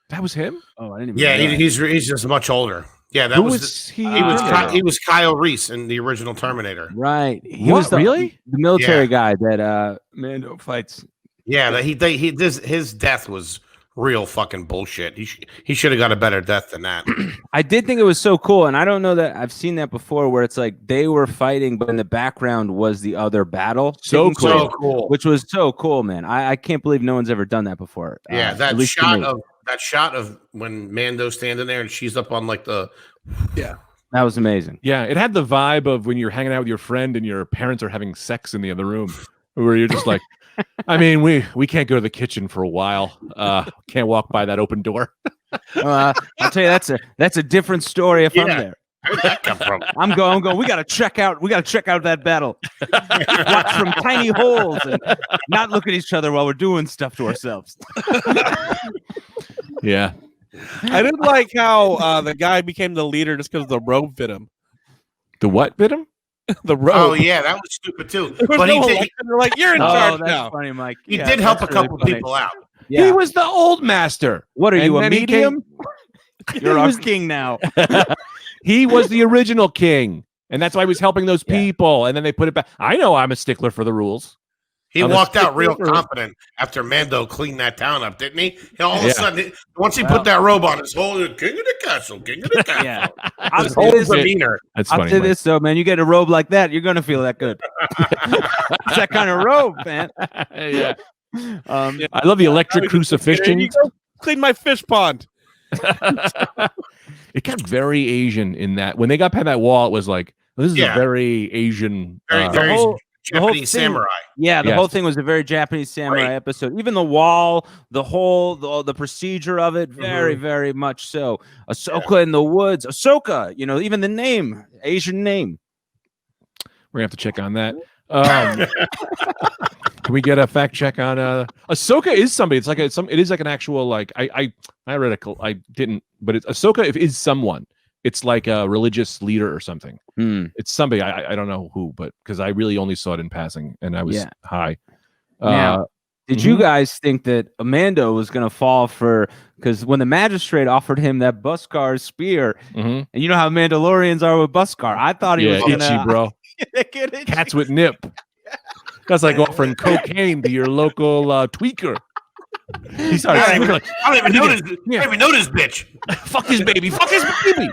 Speaker 1: That was him.
Speaker 4: Oh, I didn't. Even know
Speaker 2: he's just much older. Yeah, that
Speaker 1: Who
Speaker 2: was
Speaker 1: he.
Speaker 2: He was Kyle Reese in the original Terminator.
Speaker 4: Right. He was the military guy that Mando fights.
Speaker 2: Yeah, his death was real fucking bullshit. He should have got a better death than that.
Speaker 4: I did think it was so cool, and I don't know that I've seen that before, where it's like they were fighting, but in the background was the other battle.
Speaker 2: So cool.
Speaker 4: Which was so cool, man. I can't believe no one's ever done that before.
Speaker 2: Yeah, that shot of when Mando's standing there and she's up on like the
Speaker 4: that was amazing.
Speaker 1: Yeah, it had the vibe of when you're hanging out with your friend and your parents are having sex in the other room, where you're just like, I mean, we can't go to the kitchen for a while. Can't walk by that open door.
Speaker 4: I'll tell you, that's a different story if I'm there.
Speaker 2: Where'd that come from?
Speaker 4: I'm going. We gotta check out that battle. Watch from tiny holes and not look at each other while we're doing stuff to ourselves.
Speaker 1: Yeah,
Speaker 3: I didn't like how the guy became the leader just because the robe fit him.
Speaker 1: The what fit him?
Speaker 3: The robe.
Speaker 2: Oh yeah, that was stupid too. But
Speaker 3: they're like, you're in charge
Speaker 4: that's
Speaker 3: now.
Speaker 4: Funny, Mike.
Speaker 2: He did help a couple people out.
Speaker 4: Yeah.
Speaker 1: He was the old master.
Speaker 4: What are you, a
Speaker 1: then he
Speaker 4: medium? You're
Speaker 1: He
Speaker 4: our king now.
Speaker 1: He was the original king, and that's why he was helping those people. And then they put it back. I know I'm a stickler for the rules.
Speaker 2: He walked out real confident after Mando cleaned that town up, didn't he? All of a sudden, once he put that robe on, his whole king of the castle, king of the castle.
Speaker 4: Yeah.
Speaker 2: His whole demeanor.
Speaker 1: That's
Speaker 4: I'll
Speaker 1: funny.
Speaker 4: say this though, man. You get a robe like that, you're gonna feel that good. It's that kind of robe, man.
Speaker 1: Yeah. I love the electric crucifixion.
Speaker 3: Clean my fish pond.
Speaker 1: It got very Asian in that when they got past that wall, it was like this is a very Asian,
Speaker 2: very Japanese samurai.
Speaker 4: Yeah, the whole thing was a very Japanese samurai episode. Even the wall, the procedure of it, very, very much so. Ahsoka in the woods, Ahsoka. Even the name, Asian name.
Speaker 1: We're gonna have to check on that. Can we get a fact check on Ahsoka is somebody? It's like it is like an actual like I read I didn't, but it's Ahsoka is someone. It's like a religious leader or something. It's somebody I don't know who, but because I really only saw it in passing and I was high.
Speaker 4: Did you guys think that Amando was going to fall for, because when the magistrate offered him that Beskar spear, and you know how Mandalorians are with Beskar, I thought he was going
Speaker 1: to, bro. Cats with nip. That's like offering cocaine to your local tweaker. He started
Speaker 2: I don't even know this bitch.
Speaker 1: Fuck his baby. Fuck his baby.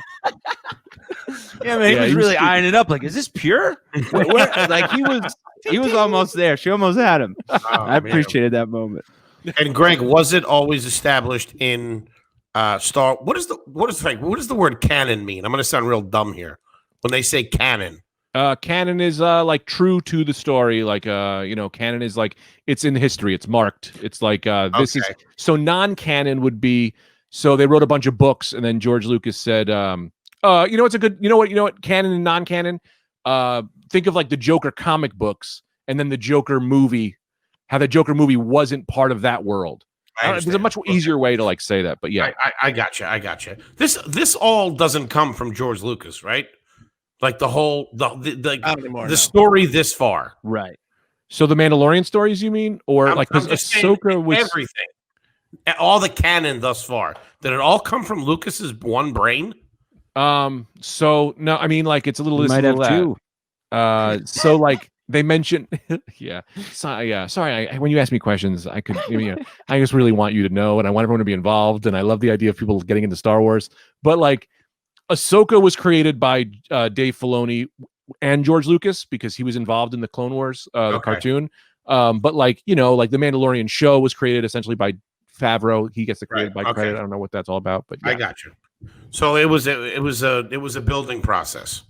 Speaker 4: Yeah, man, he was really eyeing it up. Like, is this pure? Like he was almost there. She almost had him. I appreciated that moment.
Speaker 2: And Greg, was it always established in Star? What does the word canon mean? I'm going to sound real dumb here when they say canon.
Speaker 1: Canon is like true to the story. Like canon is like it's in history. It's marked. It's like this is so non-canon would be. So they wrote a bunch of books, and then George Lucas said, it's a good. You know what? Canon and non-canon. Think of like the Joker comic books, and then the Joker movie. How the Joker movie wasn't part of that world. There's a much easier way to like say that, but yeah,
Speaker 2: I gotcha. This all doesn't come from George Lucas, right? Like the whole the story this far,
Speaker 4: right?
Speaker 1: So the Mandalorian stories, you mean, or like because Ahsoka was
Speaker 2: everything, all the canon thus far. Did it all come from Lucas's one brain?
Speaker 1: So no, I mean like it's a little.
Speaker 4: You might have two.
Speaker 1: So like they mentioned, Sorry, when you ask me questions, I could. I just really want you to know, and I want everyone to be involved, and I love the idea of people getting into Star Wars, but like. Ahsoka was created by Dave Filoni and George Lucas because he was involved in the Clone Wars, the cartoon. But like the Mandalorian show was created essentially by Favreau. He gets the credit by credit. I don't know what that's all about, but yeah.
Speaker 2: I got you. So it was a building process.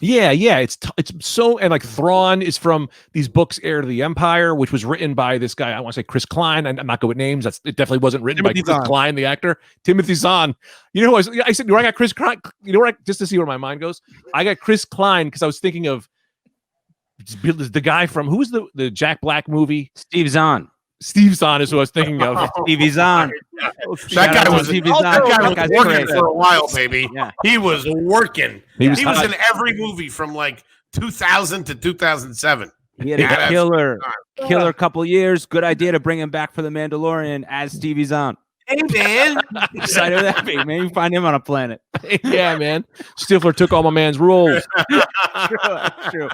Speaker 1: Yeah. It's so, and like Thrawn is from these books, Heir to the Empire, which was written by this guy. I want to say Chris Klein. I'm not good with names. It definitely wasn't written by Chris Klein, the actor. Timothy Zahn. You know, I said, I got Chris Klein. You know, just to see where my mind goes, I got Chris Klein because I was thinking of the guy from who was the Jack Black movie?
Speaker 4: Steve Zahn.
Speaker 1: Steve Zahn is who I was thinking of.
Speaker 4: Stevie Zahn.
Speaker 2: That guy was working for a while, baby. Yeah. He was working. He was in every movie from like 2000 to 2007.
Speaker 4: He had a killer couple years. Good idea to bring him back for the Mandalorian as Stevie Zahn.
Speaker 2: Hey, man.
Speaker 4: Excited with that big. Maybe find him on a planet.
Speaker 1: Yeah, man. Stifler took all my man's roles.
Speaker 4: True.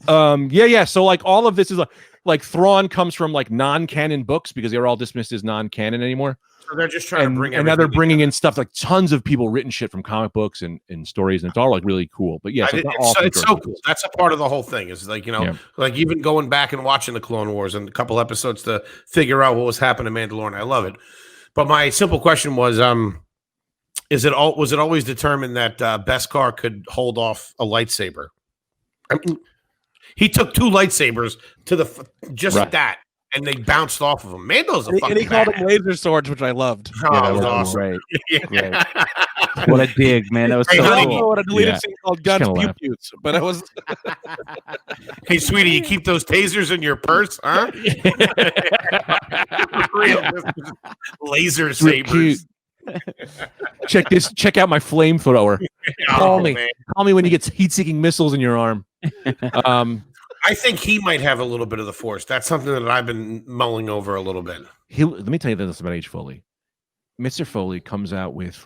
Speaker 1: Yeah. So like all of this is like Thrawn comes from like non-canon books because they were all dismissed as non-canon anymore.
Speaker 2: So they're just trying to bring
Speaker 1: and now they're bringing in stuff like tons of people written shit from comic books and stories, and it's all like really cool. But yeah,
Speaker 2: it's so cool. That's a part of the whole thing. Is like like even going back and watching the Clone Wars and a couple episodes to figure out what was happening to Mandalorian. I love it. But my simple question was, was it always determined that Beskar could hold off a lightsaber? I mean, he took two lightsabers to that, and they bounced off of him. Mando's a fucking
Speaker 3: and he called them laser swords, which I loved.
Speaker 2: Oh, that was awesome.
Speaker 4: Right. Yeah. What a dig, man. That was so cool.
Speaker 3: What a deleted scene called Guns Pew Pews, but it was.
Speaker 2: Hey, sweetie, you keep those tasers in your purse, huh? Laser sabers.
Speaker 1: Check out my flamethrower. Call me when you get heat-seeking missiles in your arm.
Speaker 2: I think he might have a little bit of the Force. That's something that I've been mulling over a little bit.
Speaker 1: Let me tell you this about H Foley. Mr. Foley comes out with,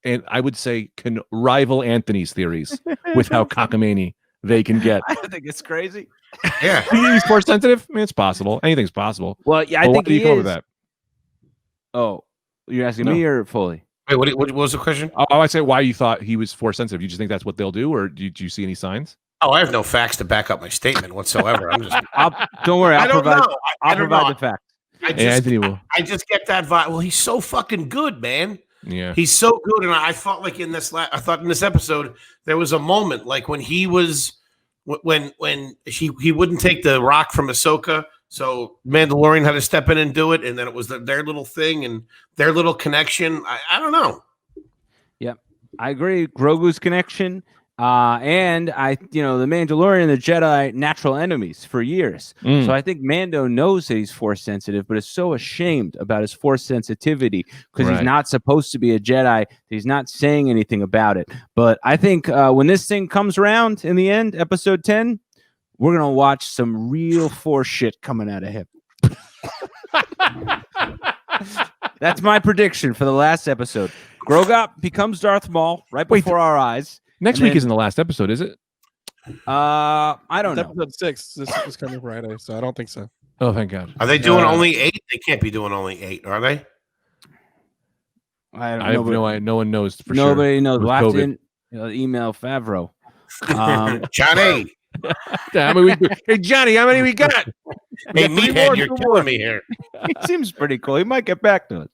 Speaker 1: and I would say can rival Anthony's theories with how cockamamie they can get.
Speaker 4: I think it's crazy.
Speaker 2: Yeah,
Speaker 1: he's Force sensitive. I mean, it's possible. Anything's possible.
Speaker 4: Well, yeah, I think
Speaker 1: he is. With that?
Speaker 4: Oh, you're asking me or Foley?
Speaker 2: Wait, what was the question?
Speaker 1: Oh, I say why you thought he was Force sensitive. You just think that's what they'll do, or do you see any signs?
Speaker 2: Oh, I have no facts to back up my statement whatsoever. I'm just.
Speaker 4: Don't worry. I'll provide
Speaker 2: the
Speaker 4: facts.
Speaker 2: I just get that vibe. Well, he's so fucking good, man.
Speaker 1: Yeah,
Speaker 2: he's so good, and I thought like in this episode there was a moment like when he was when he wouldn't take the rock from Ahsoka, so Mandalorian had to step in and do it, and then it was their little thing and their little connection. I don't know.
Speaker 4: Yep, I agree. Grogu's connection. And the Mandalorian and the Jedi natural enemies for years. So I think Mando knows that he's Force sensitive, but is so ashamed about his Force sensitivity because he's not supposed to be a Jedi. He's not saying anything about it. But I think when this thing comes around in the end, episode 10, we're gonna watch some real Force shit coming out of him. That's my prediction for the last episode. Grogurt becomes Darth Maul right before our eyes.
Speaker 1: Next week isn't the last episode, is it?
Speaker 4: I don't know.
Speaker 3: Episode 6 this coming Friday, so I don't think so.
Speaker 1: Oh, thank God.
Speaker 2: Are they doing only 8? They can't be doing only 8, are they?
Speaker 4: I
Speaker 1: have no idea. No one knows for
Speaker 4: nobody
Speaker 1: sure.
Speaker 4: knows.
Speaker 1: With
Speaker 4: We'll have
Speaker 1: COVID.
Speaker 4: to email Favreau.
Speaker 2: Johnny.
Speaker 1: Hey, Johnny, how many we got?
Speaker 2: Hey, meathead, you're killing me here.
Speaker 4: He seems pretty cool. He might get back to us.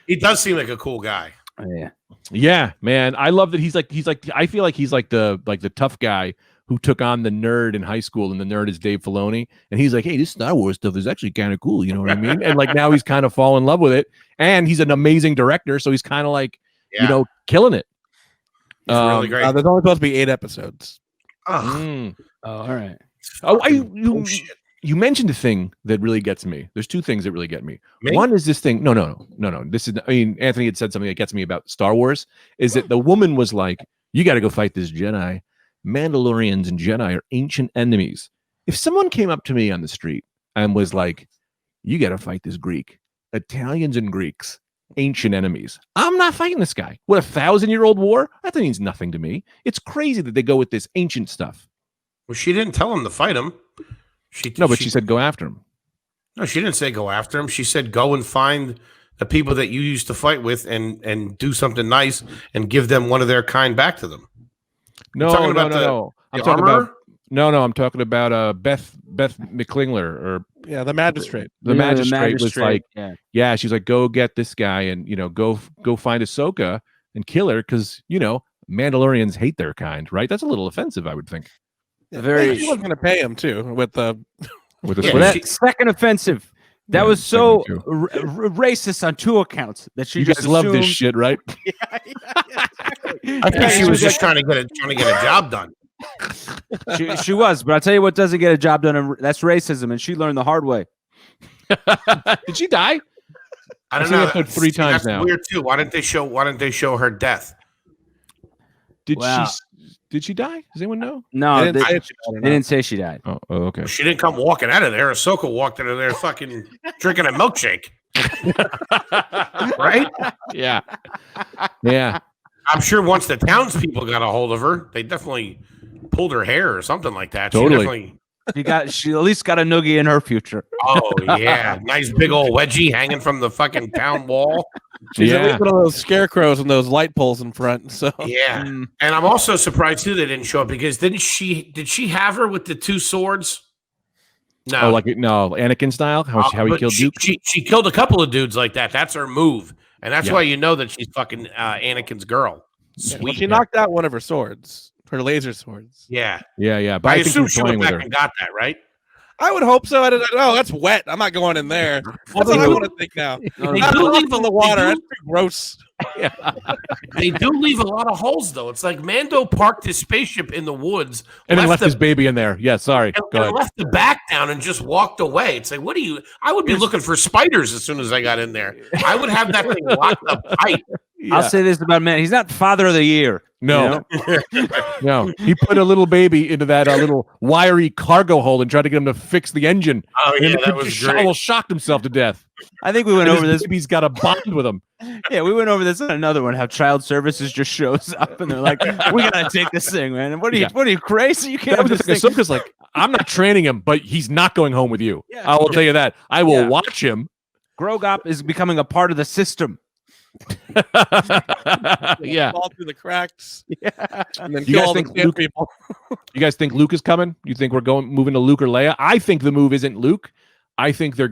Speaker 2: He does seem like a cool guy.
Speaker 4: Yeah.
Speaker 1: Yeah, man. I love that he's like I feel like he's like the tough guy who took on the nerd in high school, and the nerd is Dave Filoni, and he's like, hey, this Star Wars stuff is actually kind of cool, you know what I mean? And like now he's kind of fallen in love with it, and he's an amazing director, so he's kind of like killing it.
Speaker 2: He's really great.
Speaker 3: There's only supposed to be 8 episodes.
Speaker 4: Oh, all right.
Speaker 1: You mentioned a thing that really gets me. There's 2 things that really get me.
Speaker 2: Me?
Speaker 1: One is this thing. No. This is. I mean, Anthony had said something that gets me about Star Wars. Is that the woman was like, "You got to go fight this Jedi. Mandalorians and Jedi are ancient enemies." If someone came up to me on the street and was like, "You got to fight this Greek. Italians and Greeks, ancient enemies," I'm not fighting this guy. What, 1,000-year-old war? That means nothing to me. It's crazy that they go with this ancient stuff.
Speaker 2: Well, she didn't tell him to fight him. She
Speaker 1: said go after him.
Speaker 2: No, she didn't say go after him. She said go and find the people that you used to fight with and do something nice and give them one of their kind back to them.
Speaker 1: No. I'm talking about Beth McClingler, or
Speaker 3: the magistrate.
Speaker 1: The magistrate was like, yeah, she's like, go get this guy and go find Ahsoka and kill her because Mandalorians hate their kind, right? That's a little offensive, I would think.
Speaker 3: She wasn't going to pay him too with the
Speaker 4: second offensive. That was so racist on 2 accounts that she
Speaker 1: you
Speaker 4: just
Speaker 1: guys love this shit, right?
Speaker 4: Exactly.
Speaker 2: I think she was just trying to get a job done.
Speaker 4: She was, but I'll tell you what doesn't get a job done, and that's racism, and she learned the hard way.
Speaker 1: Did she die?
Speaker 2: I don't know.
Speaker 1: 3 times now.
Speaker 2: Weird too. Why didn't they show her death?
Speaker 1: Did she die? Does anyone know?
Speaker 4: No, they didn't say she died.
Speaker 1: Oh, okay.
Speaker 2: She didn't come walking out of there. Ahsoka walked out of there fucking drinking a milkshake. Right?
Speaker 1: Yeah. Yeah.
Speaker 2: I'm sure once the townspeople got a hold of her, they definitely pulled her hair or something like that.
Speaker 1: Totally.
Speaker 4: She at least got a noogie in her future.
Speaker 2: Oh yeah, nice big old wedgie hanging from the fucking town wall.
Speaker 3: She's at least one of those scarecrows and those light poles in front. So
Speaker 2: yeah, and I'm also surprised too they didn't show up because did she have her with the 2 swords? No,
Speaker 1: Anakin style. How he killed Duke.
Speaker 2: She killed a couple of dudes like that. That's her move, and that's why you know that she's fucking Anakin's girl. Sweet.
Speaker 3: Well, she knocked out one of her swords. Her laser swords.
Speaker 2: Yeah.
Speaker 1: But
Speaker 2: I assume she went back and got that, right?
Speaker 3: I would hope so. I don't know. That's wet. I'm not going in there. That's what I want to think now.
Speaker 2: They do leave
Speaker 3: in the water. That's pretty gross.
Speaker 2: Yeah. They do leave a lot of holes, though. It's like Mando parked his spaceship in the woods
Speaker 1: and then left his baby in there. Yeah, sorry.
Speaker 2: And left the back down and just walked away. It's like, I would be looking for spiders as soon as I got in there. I would have that thing locked up tight.
Speaker 4: Yeah. I'll say this about man. He's not father of the year.
Speaker 1: No, no. He put a little baby into that little wiry cargo hold and tried to get him to fix the engine.
Speaker 2: Oh, yeah, that was great.
Speaker 1: Almost shocked himself to death.
Speaker 4: I think we went over this.
Speaker 1: He's got a bond with him.
Speaker 4: Yeah, we went over this on another one. How child services just shows up and they're like, "We gotta take this thing, man." And what are you crazy? You can't.
Speaker 1: Ahsoka's like, I'm not training him, but he's not going home with you. Yeah. I will tell you that. I will watch him.
Speaker 4: Grogurt is becoming a part of the system.
Speaker 1: Yeah,
Speaker 3: fall through the cracks.
Speaker 4: Yeah,
Speaker 3: and then kill all the people.
Speaker 1: You guys think Luke is coming? You think we're moving to Luke or Leia? I think the move isn't Luke. I think it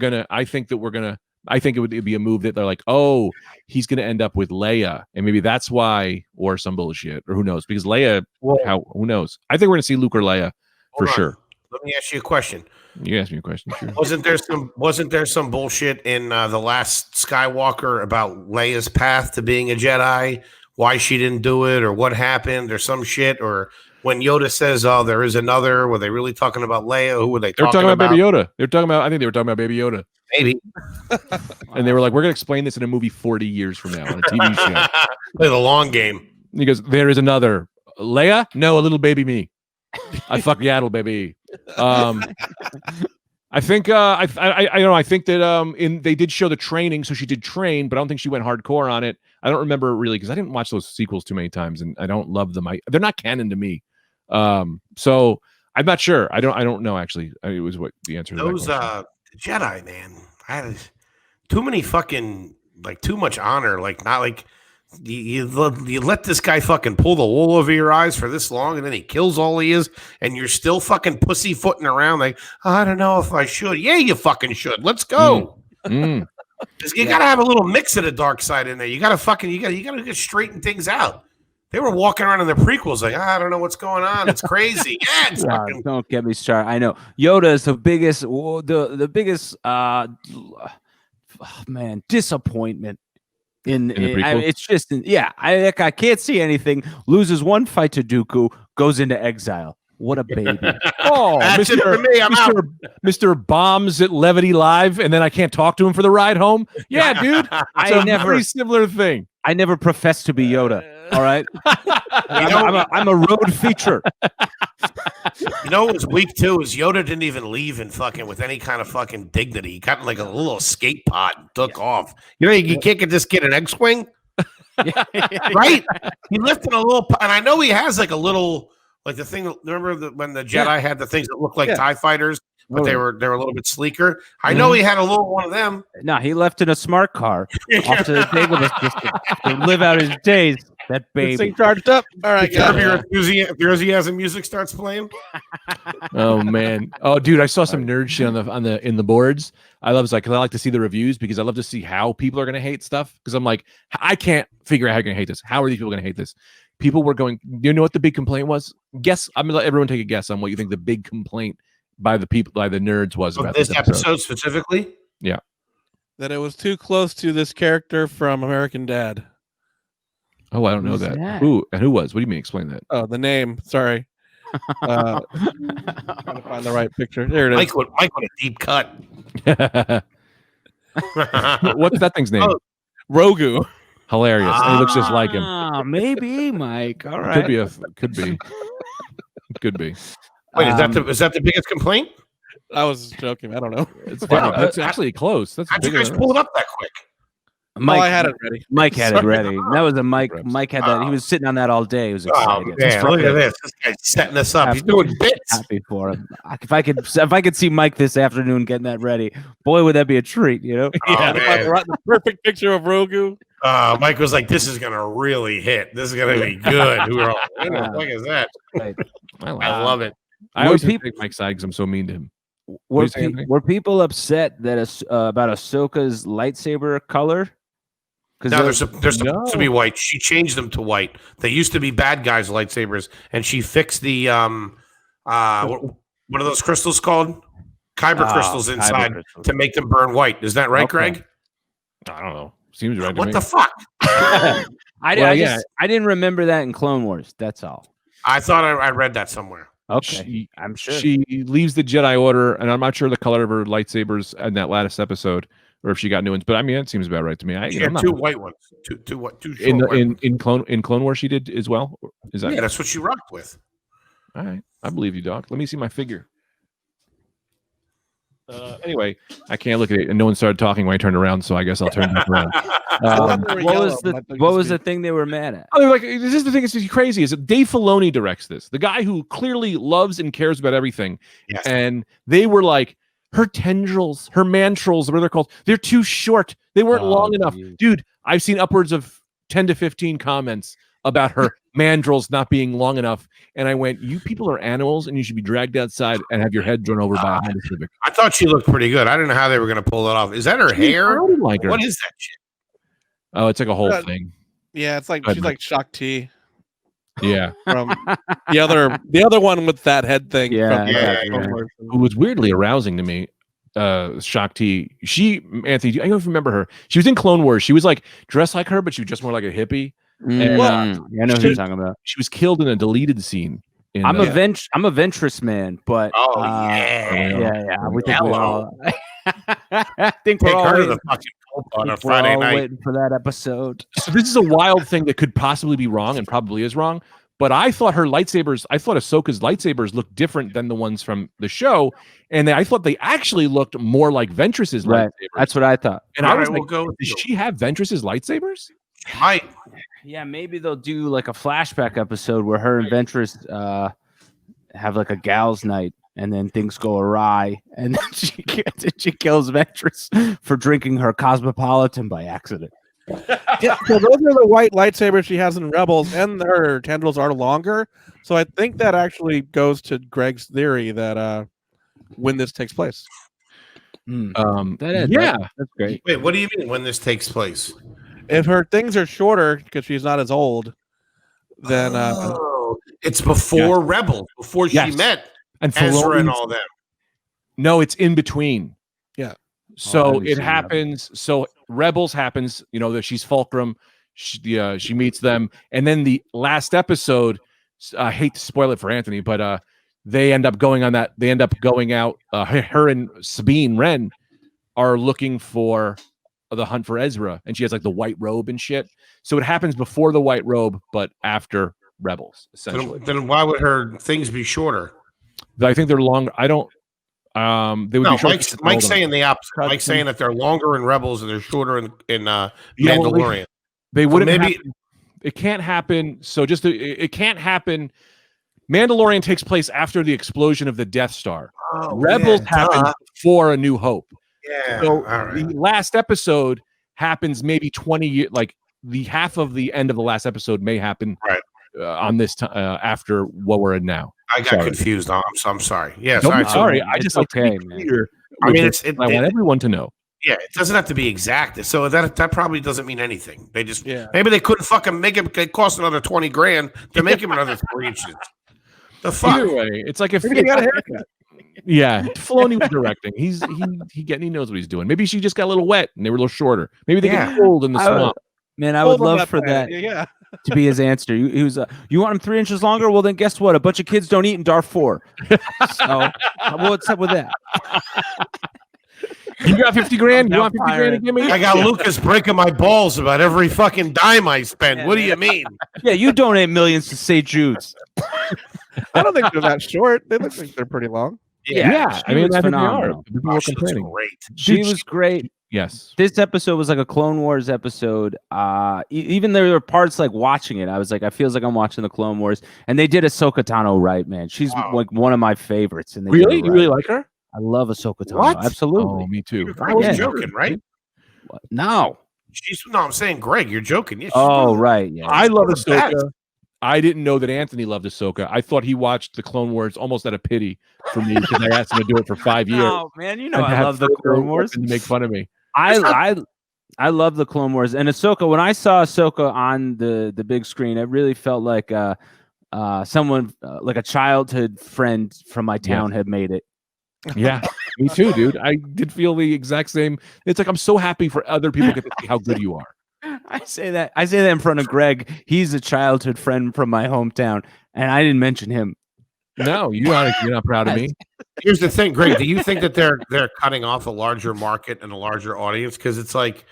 Speaker 1: would be a move that they're like, oh, he's gonna end up with Leia, and maybe that's why, or some bullshit, or who knows? Because Leia, who knows? I think we're gonna see Luke or Leia for sure.
Speaker 2: Let me ask you a question.
Speaker 1: You asked me a question. Sure.
Speaker 2: Wasn't there some bullshit in the last Skywalker about Leia's path to being a Jedi? Why she didn't do it, or what happened, or some shit, or when Yoda says, "Oh, there is another," were they really talking about Leia? Who were they?
Speaker 1: They're talking about Baby Yoda. I think they were talking about Baby Yoda.
Speaker 2: Maybe.
Speaker 1: And they were like, "We're gonna explain this in a movie 40 years from now on a TV show."
Speaker 2: Play the long game.
Speaker 1: He goes, "There is another Leia? No, a little baby me. I fuck Yaddle, baby." I think I don't know. I think that they did show the training, so she did train, but I don't think she went hardcore on it. I don't remember really because I didn't watch those sequels too many times, and I don't love them. They're not canon to me. So I'm not sure. I don't know actually. It was what the answer.
Speaker 2: Those
Speaker 1: to that
Speaker 2: Jedi, man, I had too many fucking too much honor. Like not like you let this guy fucking pull the wool over your eyes for this long, and then he kills all he is, and you're still fucking pussyfooting around like I don't know if I should. Yeah, you fucking should. Let's go. You gotta have a little mix of the dark side in there. You gotta get straighten things out. They were walking around in the prequels like I don't know what's going on. It's crazy. Yeah, it's fucking...
Speaker 4: Don't get me started. I know Yoda is the biggest disappointment in it's just I can't see anything. Loses one fight to Dooku, goes into exile. What a baby.
Speaker 1: Oh, Mr. Bombs at Levity Live, and then I can't talk to him for the ride home. Yeah, dude. Very similar thing.
Speaker 4: I never professed to be Yoda. All right. I'm a road feature.
Speaker 2: You know what was weak too is Yoda didn't even leave in fucking with any kind of fucking dignity. He got in like a little escape pod and took off. You know, you can't get this kid an X-Wing. Right? He left in a little and I know he has like a little like the thing. Remember when the Jedi had the things that looked like TIE fighters, but they were a little bit sleeker. I know he had a little one of them.
Speaker 4: No, he left in a smart car off to the table to live out his days. That baby.
Speaker 3: Thing charged up. All right,
Speaker 2: your enthusiasm music starts playing.
Speaker 1: Oh man. Oh dude, I saw some nerd shit in the boards. I like to see the reviews because I love to see how people are gonna hate stuff. Because I'm like, I can't figure out how you're gonna hate this. How are these people gonna hate this? People were going, you know what the big complaint was? Guess I'm gonna let everyone take a guess on what you think the big complaint by the nerds was about
Speaker 2: this episode specifically.
Speaker 1: Yeah.
Speaker 3: That it was too close to this character from American Dad.
Speaker 1: Oh, I don't know that. Who was? What do you mean? Explain that.
Speaker 3: Oh, the name. Sorry. Trying to find the right picture. There it is.
Speaker 2: Mike with a deep cut.
Speaker 1: What's that thing's name?
Speaker 3: Oh, Grogu.
Speaker 1: Hilarious. And he looks just like him.
Speaker 4: Maybe Mike. All right.
Speaker 1: Could be.
Speaker 2: Wait, is that the biggest complaint?
Speaker 3: I was joking. I don't know.
Speaker 1: It's actually close. How'd
Speaker 2: you guys pull it up that quick?
Speaker 4: Mike,
Speaker 3: I had it ready.
Speaker 4: Mike had it ready. That was a Mike. Mike had that. He was sitting on that all day. He was excited.
Speaker 2: Man, look at this. This guy's setting us up. He's doing bits.
Speaker 4: Happy for him. If I could see Mike this afternoon getting that ready, boy, would that be a treat, you know?
Speaker 3: The perfect picture of Grogu.
Speaker 2: Mike was like, "This is gonna really hit. This is gonna be good." Who are all, what the fuck is that?
Speaker 4: Right.
Speaker 2: I love it.
Speaker 1: I always take Mike's side because I'm so mean to him.
Speaker 4: Were people upset that about Ahsoka's lightsaber color?
Speaker 2: No, they're supposed to be white. She changed them to white. They used to be bad guys' lightsabers, and she fixed the what are those crystals called? Kyber crystals inside to make them burn white. Is that right, Greg?
Speaker 1: I don't know. Seems right.
Speaker 2: What the fuck?
Speaker 4: I didn't remember that in Clone Wars. That's all.
Speaker 2: I thought I read that somewhere.
Speaker 4: Okay, I'm sure
Speaker 1: she leaves the Jedi Order, and I'm not sure the color of her lightsabers in that last episode, or if she got new ones. But I mean, it seems about right to me.
Speaker 2: She had two white ones. Two
Speaker 1: in Clone Wars she did as well. Is that?
Speaker 2: Yeah, that's what she rocked with.
Speaker 1: All right, I believe you, Doc. Let me see my figure. Anyway, I can't look at it, and no one started talking when I turned around, so I guess I'll turn back around.
Speaker 4: What was the thing they were mad at?
Speaker 1: I mean, like, this is the thing that's crazy is that Dave Filoni directs this, the guy who clearly loves and cares about everything, and they were like, her tendrils, her mandrels, whatever they're called, they're too short. They weren't long enough. Dude, I've seen upwards of 10 to 15 comments about her mandrels not being long enough. And I went, you people are animals and you should be dragged outside and have your head run over by a Honda Civic.
Speaker 2: I thought she looked pretty good. I didn't know how they were going to pull it off. Is that her hair?
Speaker 1: Like her.
Speaker 2: What is that shit?
Speaker 1: Oh, it's like a whole thing.
Speaker 3: Yeah, it's like she's like Shock T.
Speaker 1: Yeah.
Speaker 3: From the other one with that head thing.
Speaker 1: Yeah. Who was weirdly arousing to me. Shock T. Anthony, I don't remember her. She was in Clone Wars. She was like dressed like her, but she was just more like a hippie. And,
Speaker 4: I know who you're talking about.
Speaker 1: She was killed in a deleted scene.
Speaker 4: I'm a Ventress man, but we think we all. I think we're all
Speaker 2: waiting, the fucking on a Friday night
Speaker 4: waiting for that episode.
Speaker 1: So this is a wild thing that could possibly be wrong and probably is wrong. But I thought Ahsoka's lightsabers looked different than the ones from the show, and I thought they actually looked more like Ventress's lightsabers.
Speaker 4: That's what I thought.
Speaker 1: And I was like, does she have Ventress's lightsabers?
Speaker 2: Might.
Speaker 4: Yeah, maybe they'll do like a flashback episode where her and Ventress have like a gals' night, and then things go awry, and then she kills Ventress for drinking her Cosmopolitan by accident.
Speaker 3: Yeah, so those are the white lightsabers she has in Rebels, and her tendrils are longer. So I think that actually goes to Greg's theory that when this takes place.
Speaker 4: That's great.
Speaker 2: Wait, what do you mean when this takes place?
Speaker 3: If her things are shorter because she's not as old, then
Speaker 2: it's before Rebels, before she met
Speaker 1: and
Speaker 2: Ezra and all them.
Speaker 1: No, it's in between.
Speaker 3: Yeah.
Speaker 1: So it happens. So Rebels happens. You know that she's Fulcrum. She meets them, and then the last episode. I hate to spoil it for Anthony, but they end up going on that. They end up going out. Her and Sabine Wren are looking for the hunt for Ezra, and she has like the white robe and shit. So it happens before the white robe, but after Rebels, essentially.
Speaker 2: Then why would her things be shorter?
Speaker 1: I think they're longer. I don't. They would be shorter.
Speaker 2: Mike's saying the opposite. Mike's saying that they're longer in Rebels and they're shorter in Mandalorian.
Speaker 1: They wouldn't. Maybe it can't happen. So it can't happen. Mandalorian takes place after the explosion of the Death Star. Rebels happen before A New Hope.
Speaker 2: Yeah.
Speaker 1: So the last episode happens maybe 20 years. Like the half of the end of the last episode may happen on this after what we're in now.
Speaker 2: I got confused. I'm sorry. Yes,
Speaker 1: sorry. I just like to be clear. I mean, I want everyone to know.
Speaker 2: Yeah, it doesn't have to be exact. So that probably doesn't mean anything. They just maybe they couldn't fucking make it. It cost another $20,000 to make him another 3 inches. The fuck.
Speaker 1: Either way, it's like if he got a haircut. Yeah, Filoni was directing. He knows what he's doing. Maybe she just got a little wet and they were a little shorter. Maybe they get cold in the swamp.
Speaker 4: I would love for that to be his answer. He was, you want him 3 inches longer? Well, then guess what? A bunch of kids don't eat in Darfur. So what's up with that?
Speaker 1: You got $50,000? You want $50,000 to give me?
Speaker 2: I got Lucas breaking my balls about every fucking dime I spend. What do you mean?
Speaker 4: Yeah, you donate millions to St. Jude's.
Speaker 3: I don't think they're that short. They look like they're pretty long.
Speaker 1: Yeah. I mean, that's
Speaker 4: phenomenal.
Speaker 2: She was great.
Speaker 4: She was great.
Speaker 1: Yes.
Speaker 4: This episode was like a Clone Wars episode. Even there were parts like watching it, I was like, I feels like I'm watching the Clone Wars. And they did Ahsoka Tano right, man. She's like one of my favorites. And
Speaker 1: really? You really like her?
Speaker 4: I love Ahsoka Tano.
Speaker 2: What?
Speaker 4: Absolutely.
Speaker 1: Oh, me too.
Speaker 2: I was joking, right?
Speaker 4: What? No.
Speaker 2: I'm saying, Greg, you're joking. Yeah,
Speaker 4: right. Yeah.
Speaker 1: I love Ahsoka. I didn't know that Anthony loved Ahsoka. I thought he watched the Clone Wars almost out of pity for me because I asked him to do it for 5 years.
Speaker 4: Oh man, you know I love the Clone Wars.
Speaker 1: And make fun of me.
Speaker 4: I love the Clone Wars and Ahsoka. When I saw Ahsoka on the big screen, it really felt like someone like a childhood friend from my town had made it.
Speaker 1: Yeah, me too, dude. I did feel the exact same. It's like I'm so happy for other people to see how good you are.
Speaker 4: I say that in front of Greg. He's a childhood friend from my hometown, and I didn't mention him.
Speaker 1: No, you're not proud of me.
Speaker 2: Here's the thing, Greg. Do you think that they're cutting off a larger market and a larger audience? Because it's like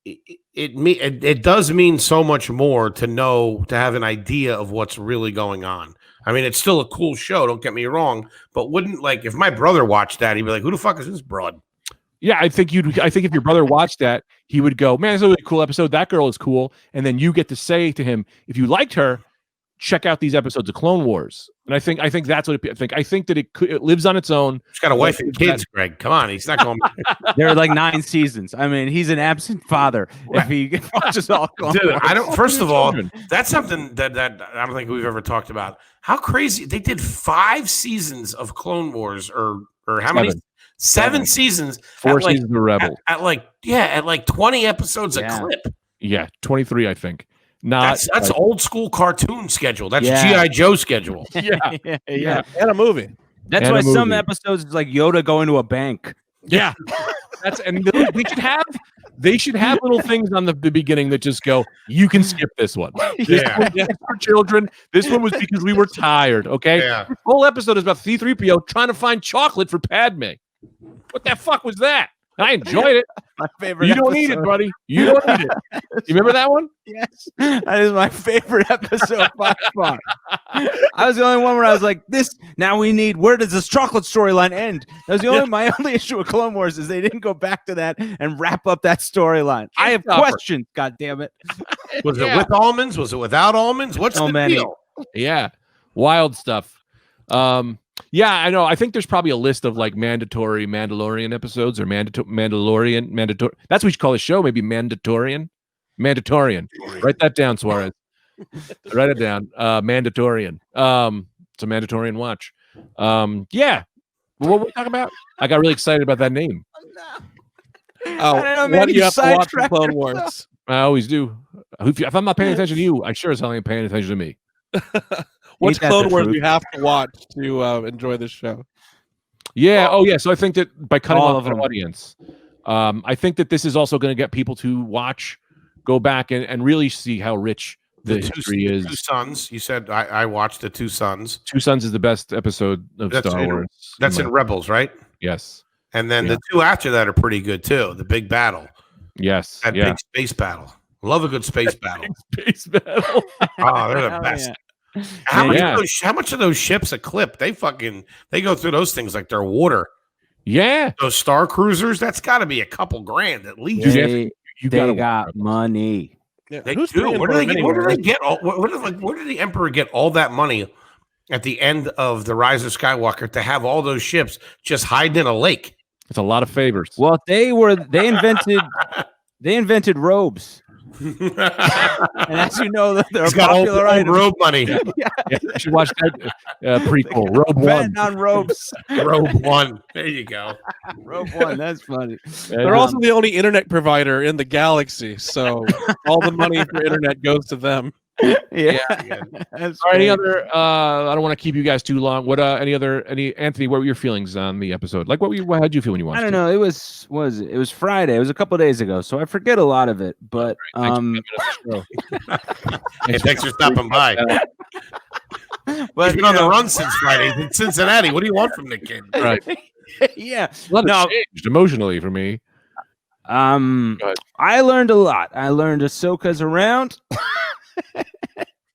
Speaker 2: it does mean so much more to have an idea of what's really going on. I mean, it's still a cool show. Don't get me wrong, but wouldn't like if my brother watched that, he'd be like, "Who the fuck is this broad?"
Speaker 1: Yeah, I think if your brother watched that, he would go, "Man, it's a really cool episode. That girl is cool." And then you get to say to him, if you liked her, check out these episodes of Clone Wars. And I think that's what I think. I think that it lives on its own.
Speaker 2: He's got a wife and kids, Greg. Come on, he's not going.
Speaker 4: There are like 9 seasons. I mean, he's an absent father if he watches all.
Speaker 2: Dude, I don't. First of all, that's something that I don't think we've ever talked about. How crazy they did 5 seasons of Clone Wars, or how many? 7 seasons.
Speaker 1: 4 seasons of Rebel.
Speaker 2: At like 20 episodes a clip.
Speaker 1: Yeah, 23, I think.
Speaker 2: That's like, old school cartoon schedule. That's G.I. Joe schedule.
Speaker 3: Yeah. And a movie.
Speaker 4: That's why some episodes is like Yoda going to a bank.
Speaker 1: Yeah. They should have little things on the beginning that just go, you can skip this one. This one is for children. This one was because we were tired. Okay.
Speaker 2: Yeah.
Speaker 1: This whole episode is about C-3PO trying to find chocolate for Padme. What the fuck was that? I enjoyed it.
Speaker 4: my favorite.
Speaker 1: You don't need it, buddy. You don't need it. You remember that one?
Speaker 4: Yes, that is my favorite episode by far. I was the only one where I was like, "This now we need. Where does this chocolate storyline end?" That was the only my only issue with Clone Wars is they didn't go back to that and wrap up that storyline. I have questions. God damn it!
Speaker 2: Was it with almonds? Was it without almonds? What's
Speaker 4: So
Speaker 2: the
Speaker 4: many.
Speaker 2: deal?
Speaker 1: Yeah, wild stuff. Yeah, I know. I think there's probably a list of like mandatory Mandalorian episodes or Mandalorian. That's what we should call the show. Maybe Mandatorian. Write that down, Suarez. Write it down. Mandatorian. It's a Mandatorian watch. Yeah. What we're talking about? I got really excited about that name.
Speaker 3: Oh,
Speaker 4: I don't know, man,
Speaker 3: what do you have to watch in
Speaker 4: sidetracked
Speaker 3: Clone
Speaker 4: yourself.
Speaker 3: Wars?
Speaker 1: I always do. If I'm not paying attention to you, I sure as hell ain't paying attention to me.
Speaker 3: Which
Speaker 4: Ain't that
Speaker 3: Clone
Speaker 4: the
Speaker 3: Wars
Speaker 4: truth?
Speaker 3: do you have to watch to enjoy this show?
Speaker 1: Yeah. Oh, yeah. So I think that by cutting
Speaker 4: All
Speaker 1: off
Speaker 4: of
Speaker 1: the
Speaker 4: them.
Speaker 1: audience, I think that this is also going to get people to watch, go back and really see how rich the history is.
Speaker 2: Two Sons. You said I watched the Two Sons.
Speaker 1: Two Sons is the best episode of
Speaker 2: That's
Speaker 1: Star
Speaker 2: in-
Speaker 1: Wars.
Speaker 2: That's in Rebels, right?
Speaker 1: Yes.
Speaker 2: And then
Speaker 1: Yeah.
Speaker 2: the two after that are pretty good too. The big battle,
Speaker 1: Yes.
Speaker 2: that
Speaker 1: Yeah.
Speaker 2: big space battle. Love a good space battle.
Speaker 1: Space battle.
Speaker 2: Oh, they're the
Speaker 4: Hell
Speaker 2: best.
Speaker 4: yeah.
Speaker 1: Yeah.
Speaker 2: How much of those ships a clip? They go through those things like they're water.
Speaker 1: Yeah.
Speaker 2: Those Star Cruisers, that's got to be a couple grand at least.
Speaker 1: Dude,
Speaker 4: They,
Speaker 1: You
Speaker 4: they
Speaker 1: gotta
Speaker 4: got
Speaker 1: watch
Speaker 4: money.
Speaker 3: Yeah,
Speaker 2: They
Speaker 3: who's
Speaker 2: do.
Speaker 3: paying
Speaker 2: Where
Speaker 3: for
Speaker 2: do
Speaker 3: them
Speaker 2: they
Speaker 3: anyway?
Speaker 2: get all? Where did the Emperor get all that money at the end of the Rise of Skywalker to have all those ships just hiding in a lake?
Speaker 1: It's a lot of favors.
Speaker 4: Well, they invented robes, and as you know, they're a
Speaker 2: He's got
Speaker 4: popular
Speaker 2: old
Speaker 4: item.
Speaker 2: robe money.
Speaker 1: Yeah, you should watch that prequel, Rogue One.
Speaker 4: Betting on robes.
Speaker 2: Robe one. There you go.
Speaker 4: Robe one. That's funny.
Speaker 3: They're also the only internet provider in the galaxy, so all the money for internet goes to them.
Speaker 4: Yeah.
Speaker 1: All
Speaker 4: That's
Speaker 1: right, any
Speaker 4: great.
Speaker 1: other? I don't want to keep you guys too long. What? Any Anthony? What were your feelings on the episode? Like, how did you feel when you watched
Speaker 4: I
Speaker 1: it?
Speaker 4: don't know. It was Friday. It was a couple days ago, so I forget a lot of it. But
Speaker 1: Thanks for coming on the show.
Speaker 2: Hey, thanks for stopping by.
Speaker 4: but
Speaker 2: He's been on the run since Friday. He's in Cincinnati. What do you want from the kid?
Speaker 1: Right.
Speaker 4: yeah.
Speaker 1: A lot
Speaker 4: No.
Speaker 1: changed emotionally for me. Go ahead.
Speaker 4: I learned a lot. I learned Ahsoka's around.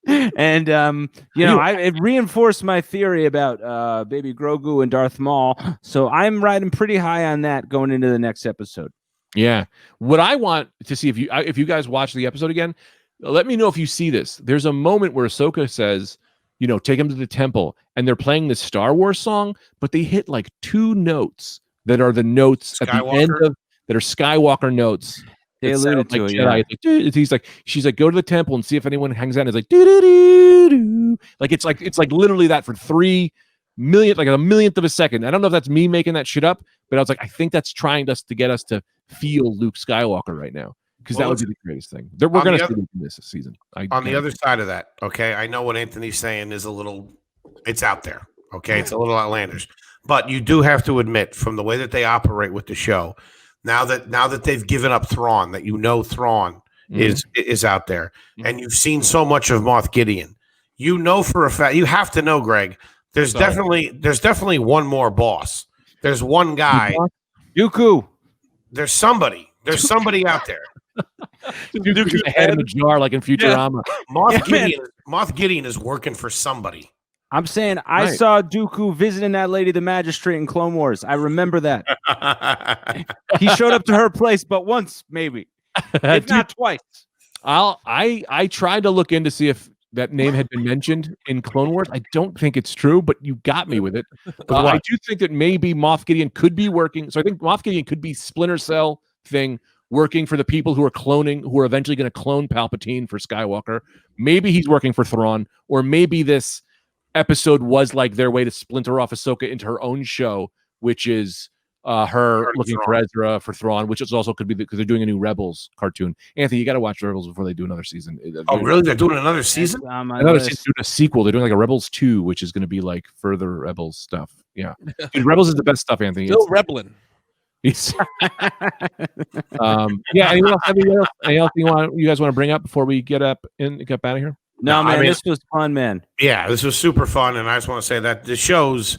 Speaker 4: And it reinforced my theory about baby Grogu and Darth Maul. So I'm riding pretty high on that going into the next episode.
Speaker 1: Yeah. What I want to see if you guys watch the episode again, let me know if you see this. There's a moment where Ahsoka says, take him to the temple, and they're playing the Star Wars song, but they hit like two notes that are the notes at the end of that are Skywalker notes.
Speaker 4: They
Speaker 1: It
Speaker 4: alluded
Speaker 1: sound
Speaker 4: to
Speaker 1: like
Speaker 4: it.
Speaker 1: Jedi.
Speaker 4: Yeah.
Speaker 1: It's like, dude, she's like, go to the temple and see if anyone hangs out. It's like, doo-doo-doo-doo. Like it's like literally that for 3 million, like a millionth of a second. I don't know if that's me making that shit up, but I was like, I think that's trying to get us to feel Luke Skywalker right now, because that would be the greatest thing. We're going to see Luke in this season.
Speaker 2: On the other side of that, okay, I know what Anthony's saying is it's out there. Okay, it's a little outlandish, but you do have to admit, from the way that they operate with the show, now that they've given up Thrawn, that Thrawn is out there, and you've seen so much of Moff Gideon, for a fact, you have to know, Greg. There's definitely one more boss. There's one guy.
Speaker 4: Dooku.
Speaker 2: There's somebody out there.
Speaker 1: Duke is the head in the jar, like in Futurama.
Speaker 2: Moff Gideon is working for somebody.
Speaker 4: I'm saying I
Speaker 1: Right.
Speaker 4: saw Dooku visiting that lady, the magistrate in Clone Wars. I remember that. He showed up to her place, but once, maybe. If not twice.
Speaker 1: I tried to look in to see if that name had been mentioned in Clone Wars. I don't think it's true, but you got me with it. I do think that maybe Moff Gideon could be working. So I think Moff Gideon could be Splinter Cell thing, working for the people who are eventually going to clone Palpatine for Skywalker. Maybe he's working for Thrawn, or maybe this episode was like their way to splinter off Ahsoka into her own show, which is her looking for Ezra for Thrawn, which is also could be because they're doing a new Rebels cartoon. Anthony, you got to watch Rebels before they do another season.
Speaker 2: Oh, really? They're doing another season?
Speaker 1: Another season, doing a sequel. They're doing like a Rebels 2, which is going to be like further Rebels stuff. Yeah, dude, Rebels is the best stuff, Anthony.
Speaker 3: Still rebelling.
Speaker 1: Yeah. Anything else you guys want to bring up before we get up and get out of here?
Speaker 4: No, man, this was fun, man.
Speaker 2: Yeah, this was super fun, and I just want to say that the shows,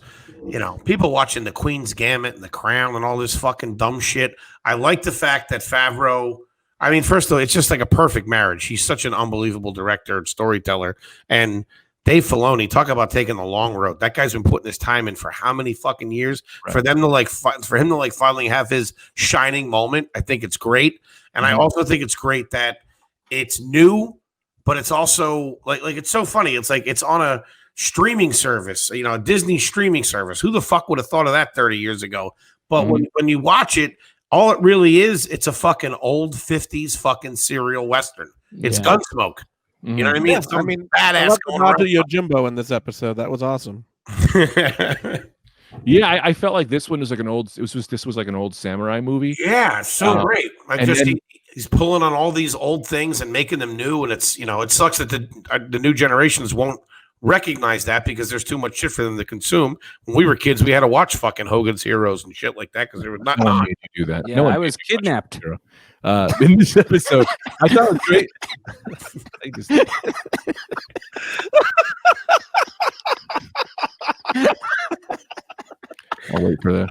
Speaker 2: people watching The Queen's Gambit and The Crown and all this fucking dumb shit. I like the fact that Favreau, I mean, first of all, it's just like a perfect marriage. He's such an unbelievable director and storyteller. And Dave Filoni, talk about taking the long road. That guy's been putting his time in for how many fucking years? Right. For him to finally have his shining moment. I think it's great. And I also think it's great that it's new, but it's also like it's so funny. It's like it's on a streaming service, a Disney streaming service. Who the fuck would have thought of that 30 years ago? But when you watch it, all it really is, it's a fucking old 50s fucking serial Western. It's Gunsmoke. You know what I mean? It's badass.
Speaker 3: I love the Yojimbo in this episode. That was awesome.
Speaker 1: Yeah, I felt like this one was like this was like an old samurai movie.
Speaker 2: Yeah, so great. He's pulling on all these old things and making them new, and it's it sucks that the new generations won't recognize that because there's too much shit for them to consume. When we were kids, we had to watch fucking Hogan's Heroes and shit like that because there was not.
Speaker 1: No one made you do that.
Speaker 4: Yeah, I was kidnapped.
Speaker 1: In this episode, I thought it was great. I'll wait for this.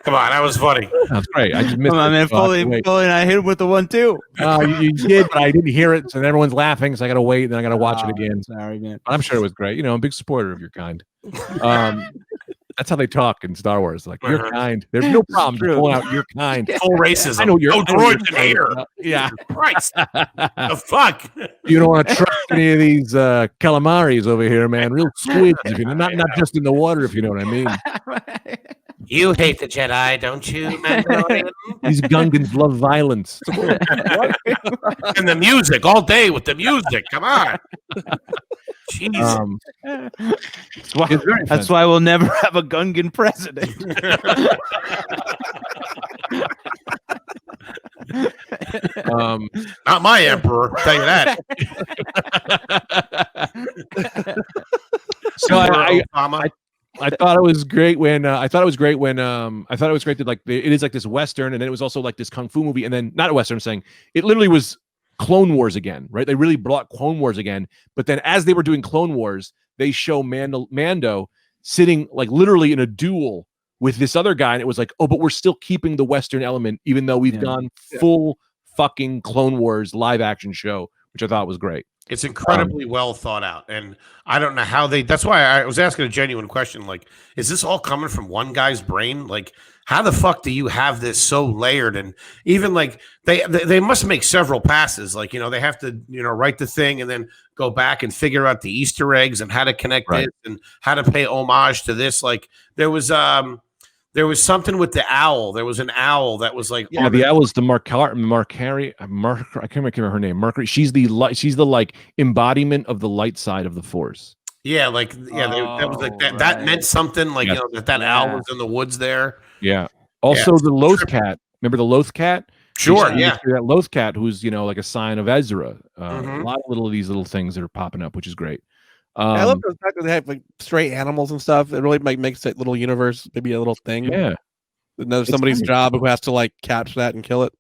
Speaker 2: Come on, that was funny.
Speaker 1: That's great. I just missed
Speaker 4: it. Man, Foley and I hit him with the 1-2.
Speaker 1: You did, but I didn't hear it, so everyone's laughing, so I got to wait, and then I got to watch it again.
Speaker 4: Sorry, man.
Speaker 1: I'm sure it was great. I'm a big supporter of your kind. That's how they talk in Star Wars. Like, you're kind. There's no problem pulling out your kind.
Speaker 2: Full racism.
Speaker 1: I know you're
Speaker 2: droids in here.
Speaker 1: Yeah.
Speaker 2: Christ. The fuck?
Speaker 1: You don't want to trust any of these calamaris over here, man. Real squids. If you're not just in the water, if you know what I mean.
Speaker 2: You hate the Jedi, don't you, Mandalorian?
Speaker 1: These Gungans love violence.
Speaker 2: And the music, all day with the music. Come on. Jeez.
Speaker 4: That's why we'll never have a Gungan president.
Speaker 2: Not my emperor, I'll tell you that.
Speaker 1: So I thought it was great when that like it is like this Western, and then it was also like this Kung Fu movie, and then not a Western, I'm saying it literally was Clone Wars again, right? They really brought Clone Wars again, but then as they were doing Clone Wars, they show Mando sitting like literally in a duel with this other guy, and it was like, oh, but we're still keeping the Western element, even though we've gone full fucking Clone Wars live action show, which I thought was great.
Speaker 2: It's incredibly well thought out, and I don't know how that's why I was asking a genuine question. Like, is this all coming from one guy's brain? Like, how the fuck do you have this so layered? And even like they must make several passes. Like, they have to, write the thing and then go back and figure out the Easter eggs and how to connect it and how to pay homage to this. Like, there was something with the owl. There was an owl that was like,
Speaker 1: the owl is the Marcari. I can't remember her name. Mercury. She's the like embodiment of the light side of the Force.
Speaker 2: Yeah, like that was like that. Right. That meant something. Like that owl was in the woods there.
Speaker 1: Yeah. Also, the Loth cat. Remember the Loth cat?
Speaker 2: Sure. Yeah.
Speaker 1: That Loth cat, who's like a sign of Ezra. A lot of these little things that are popping up, which is great.
Speaker 3: I love the fact that they have like stray animals and stuff. It really makes that little universe maybe a little thing.
Speaker 1: Yeah.
Speaker 3: There's somebody's job who has to like catch that and kill it.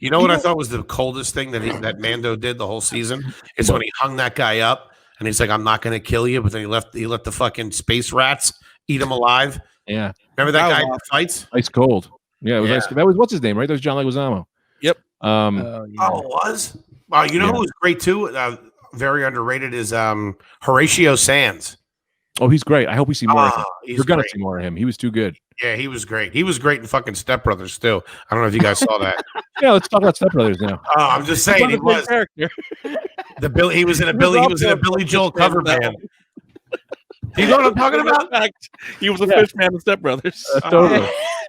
Speaker 2: You know what I thought was the coldest thing that Mando did the whole season? Is when he hung that guy up and he's like, I'm not going to kill you. But then he let the fucking space rats eat him alive.
Speaker 1: Yeah.
Speaker 2: Remember that guy in fights?
Speaker 1: Ice cold. Yeah, it was ice. That was what's his name, right? That was John Leguizamo.
Speaker 3: Yep.
Speaker 2: Oh, it was? Wow, you know who was great too? Very underrated is Horatio Sands.
Speaker 1: Oh, he's great. I hope we see more of him. We're going to see
Speaker 2: great.
Speaker 1: more of him. He was too good.
Speaker 2: Yeah, he was great. He was great in fucking Step Brothers too. I don't know if you guys saw that.
Speaker 1: Yeah, let's talk about Step Brothers now.
Speaker 2: Oh, I'm just saying he was character. He was in a Billy Joel cover band. Do you know what I'm talking about?
Speaker 3: He was a fish man in Step Brothers.
Speaker 1: Totally.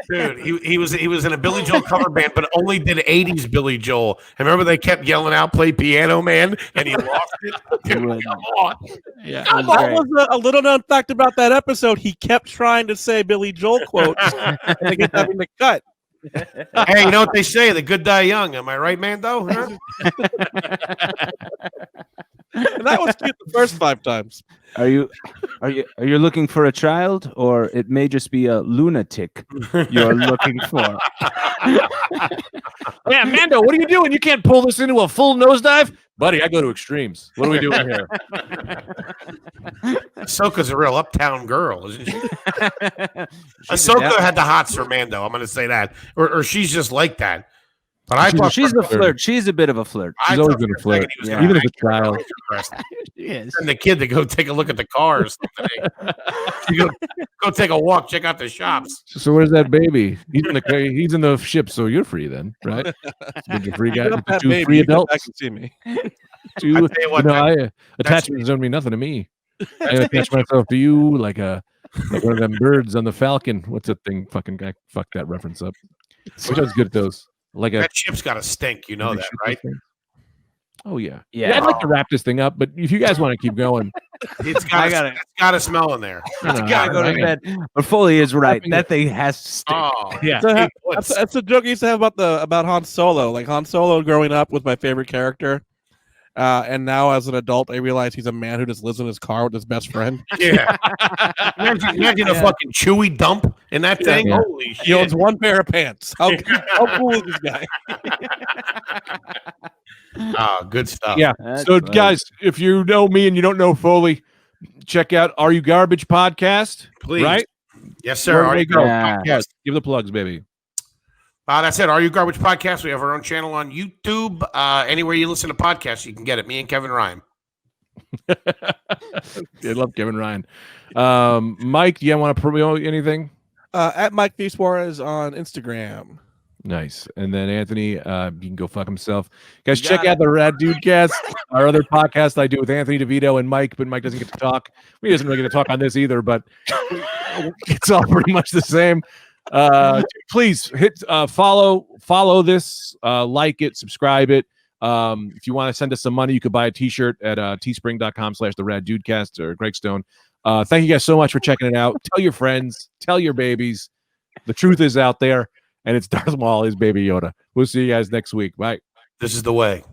Speaker 2: Dude, he was in a Billy Joel cover band, but only did 80s Billy Joel. And remember they kept yelling out, "Play Piano Man," and he lost it. Dude, come on.
Speaker 3: Yeah, that was a little known fact about that episode. He kept trying to say Billy Joel quotes, and they kept having to cut.
Speaker 2: Hey, you know what they say? The good die young. Am I right, Mando? Huh?
Speaker 3: And that was cute the first 5 times.
Speaker 4: Are you looking for a child, or it may just be a lunatic you're looking for?
Speaker 1: Yeah, Mando, what are you doing? You can't pull this into a full nosedive, buddy. I go to extremes. What are we doing here?
Speaker 2: Ahsoka's a real uptown girl, isn't she? Ahsoka had the hots for Mando. I'm going to say that, or she's just like that. But I thought
Speaker 4: she's a flirt. She's a bit of a flirt.
Speaker 1: She's always been a flirt, even as a child.
Speaker 4: Yes.
Speaker 2: And the kid to go take a look at the cars. You go take a walk, check out the shops.
Speaker 1: So where's that baby? He's in the ship, so you're free then, right? You're free guy. Two free adults.
Speaker 3: I can see me.
Speaker 1: Two, attachments don't mean nothing to me. I attach myself to you like one of them birds on the Falcon. What's that thing? Fucking guy fucked that reference up. Which was good at those.
Speaker 2: That ship's got to stink, you know that, right?
Speaker 1: Oh yeah.
Speaker 4: Yeah.
Speaker 1: I'd like to wrap this thing up, but if you guys want to keep going,
Speaker 2: it's got a smell in there.
Speaker 4: It's got to go to bed. But Foley is right. That thing has to stink.
Speaker 2: Oh
Speaker 1: yeah.
Speaker 3: That's a joke I used to have about Han Solo. Like Han Solo growing up was my favorite character. And now as an adult, I realize he's a man who just lives in his car with his best friend.
Speaker 2: Yeah. Imagine a fucking Chewy dump in that thing.
Speaker 1: Yeah.
Speaker 2: Holy shit.
Speaker 3: He owns one pair of pants. How cool is this guy?
Speaker 2: Good stuff.
Speaker 1: Yeah.
Speaker 4: That's
Speaker 1: So,
Speaker 4: funny.
Speaker 1: guys, if you know me and you don't know Foley, check out Are You Garbage podcast.
Speaker 2: Please.
Speaker 1: Right?
Speaker 2: Yes, sir.
Speaker 1: Where do they go?
Speaker 4: Yeah.
Speaker 1: Yes. Give the plugs, baby.
Speaker 2: That's it. Are You Garbage Podcast? We have our own channel on YouTube. Anywhere you listen to podcasts, you can get it. Me and Kevin Ryan.
Speaker 1: I love Kevin Ryan. Mike, do you want to promote anything?
Speaker 3: At Mike V. Suarez on Instagram.
Speaker 1: Nice. And then Anthony, you can go fuck himself. Guys, check out the Rad Dude Cast, our other podcast I do with Anthony DeVito and Mike, but Mike doesn't get to talk. He doesn't really get to talk on this either, but it's all pretty much the same. Please hit follow this, like it, subscribe it. If you want to send us some money, you could buy a t-shirt at teespring.com/the-rad-dudecast or Greg Stone. Thank you guys so much for checking it out. Tell your friends, tell your babies. The truth is out there, and it's Darth Maul, his baby Yoda. We'll see you guys next week. Bye.
Speaker 2: This is the way.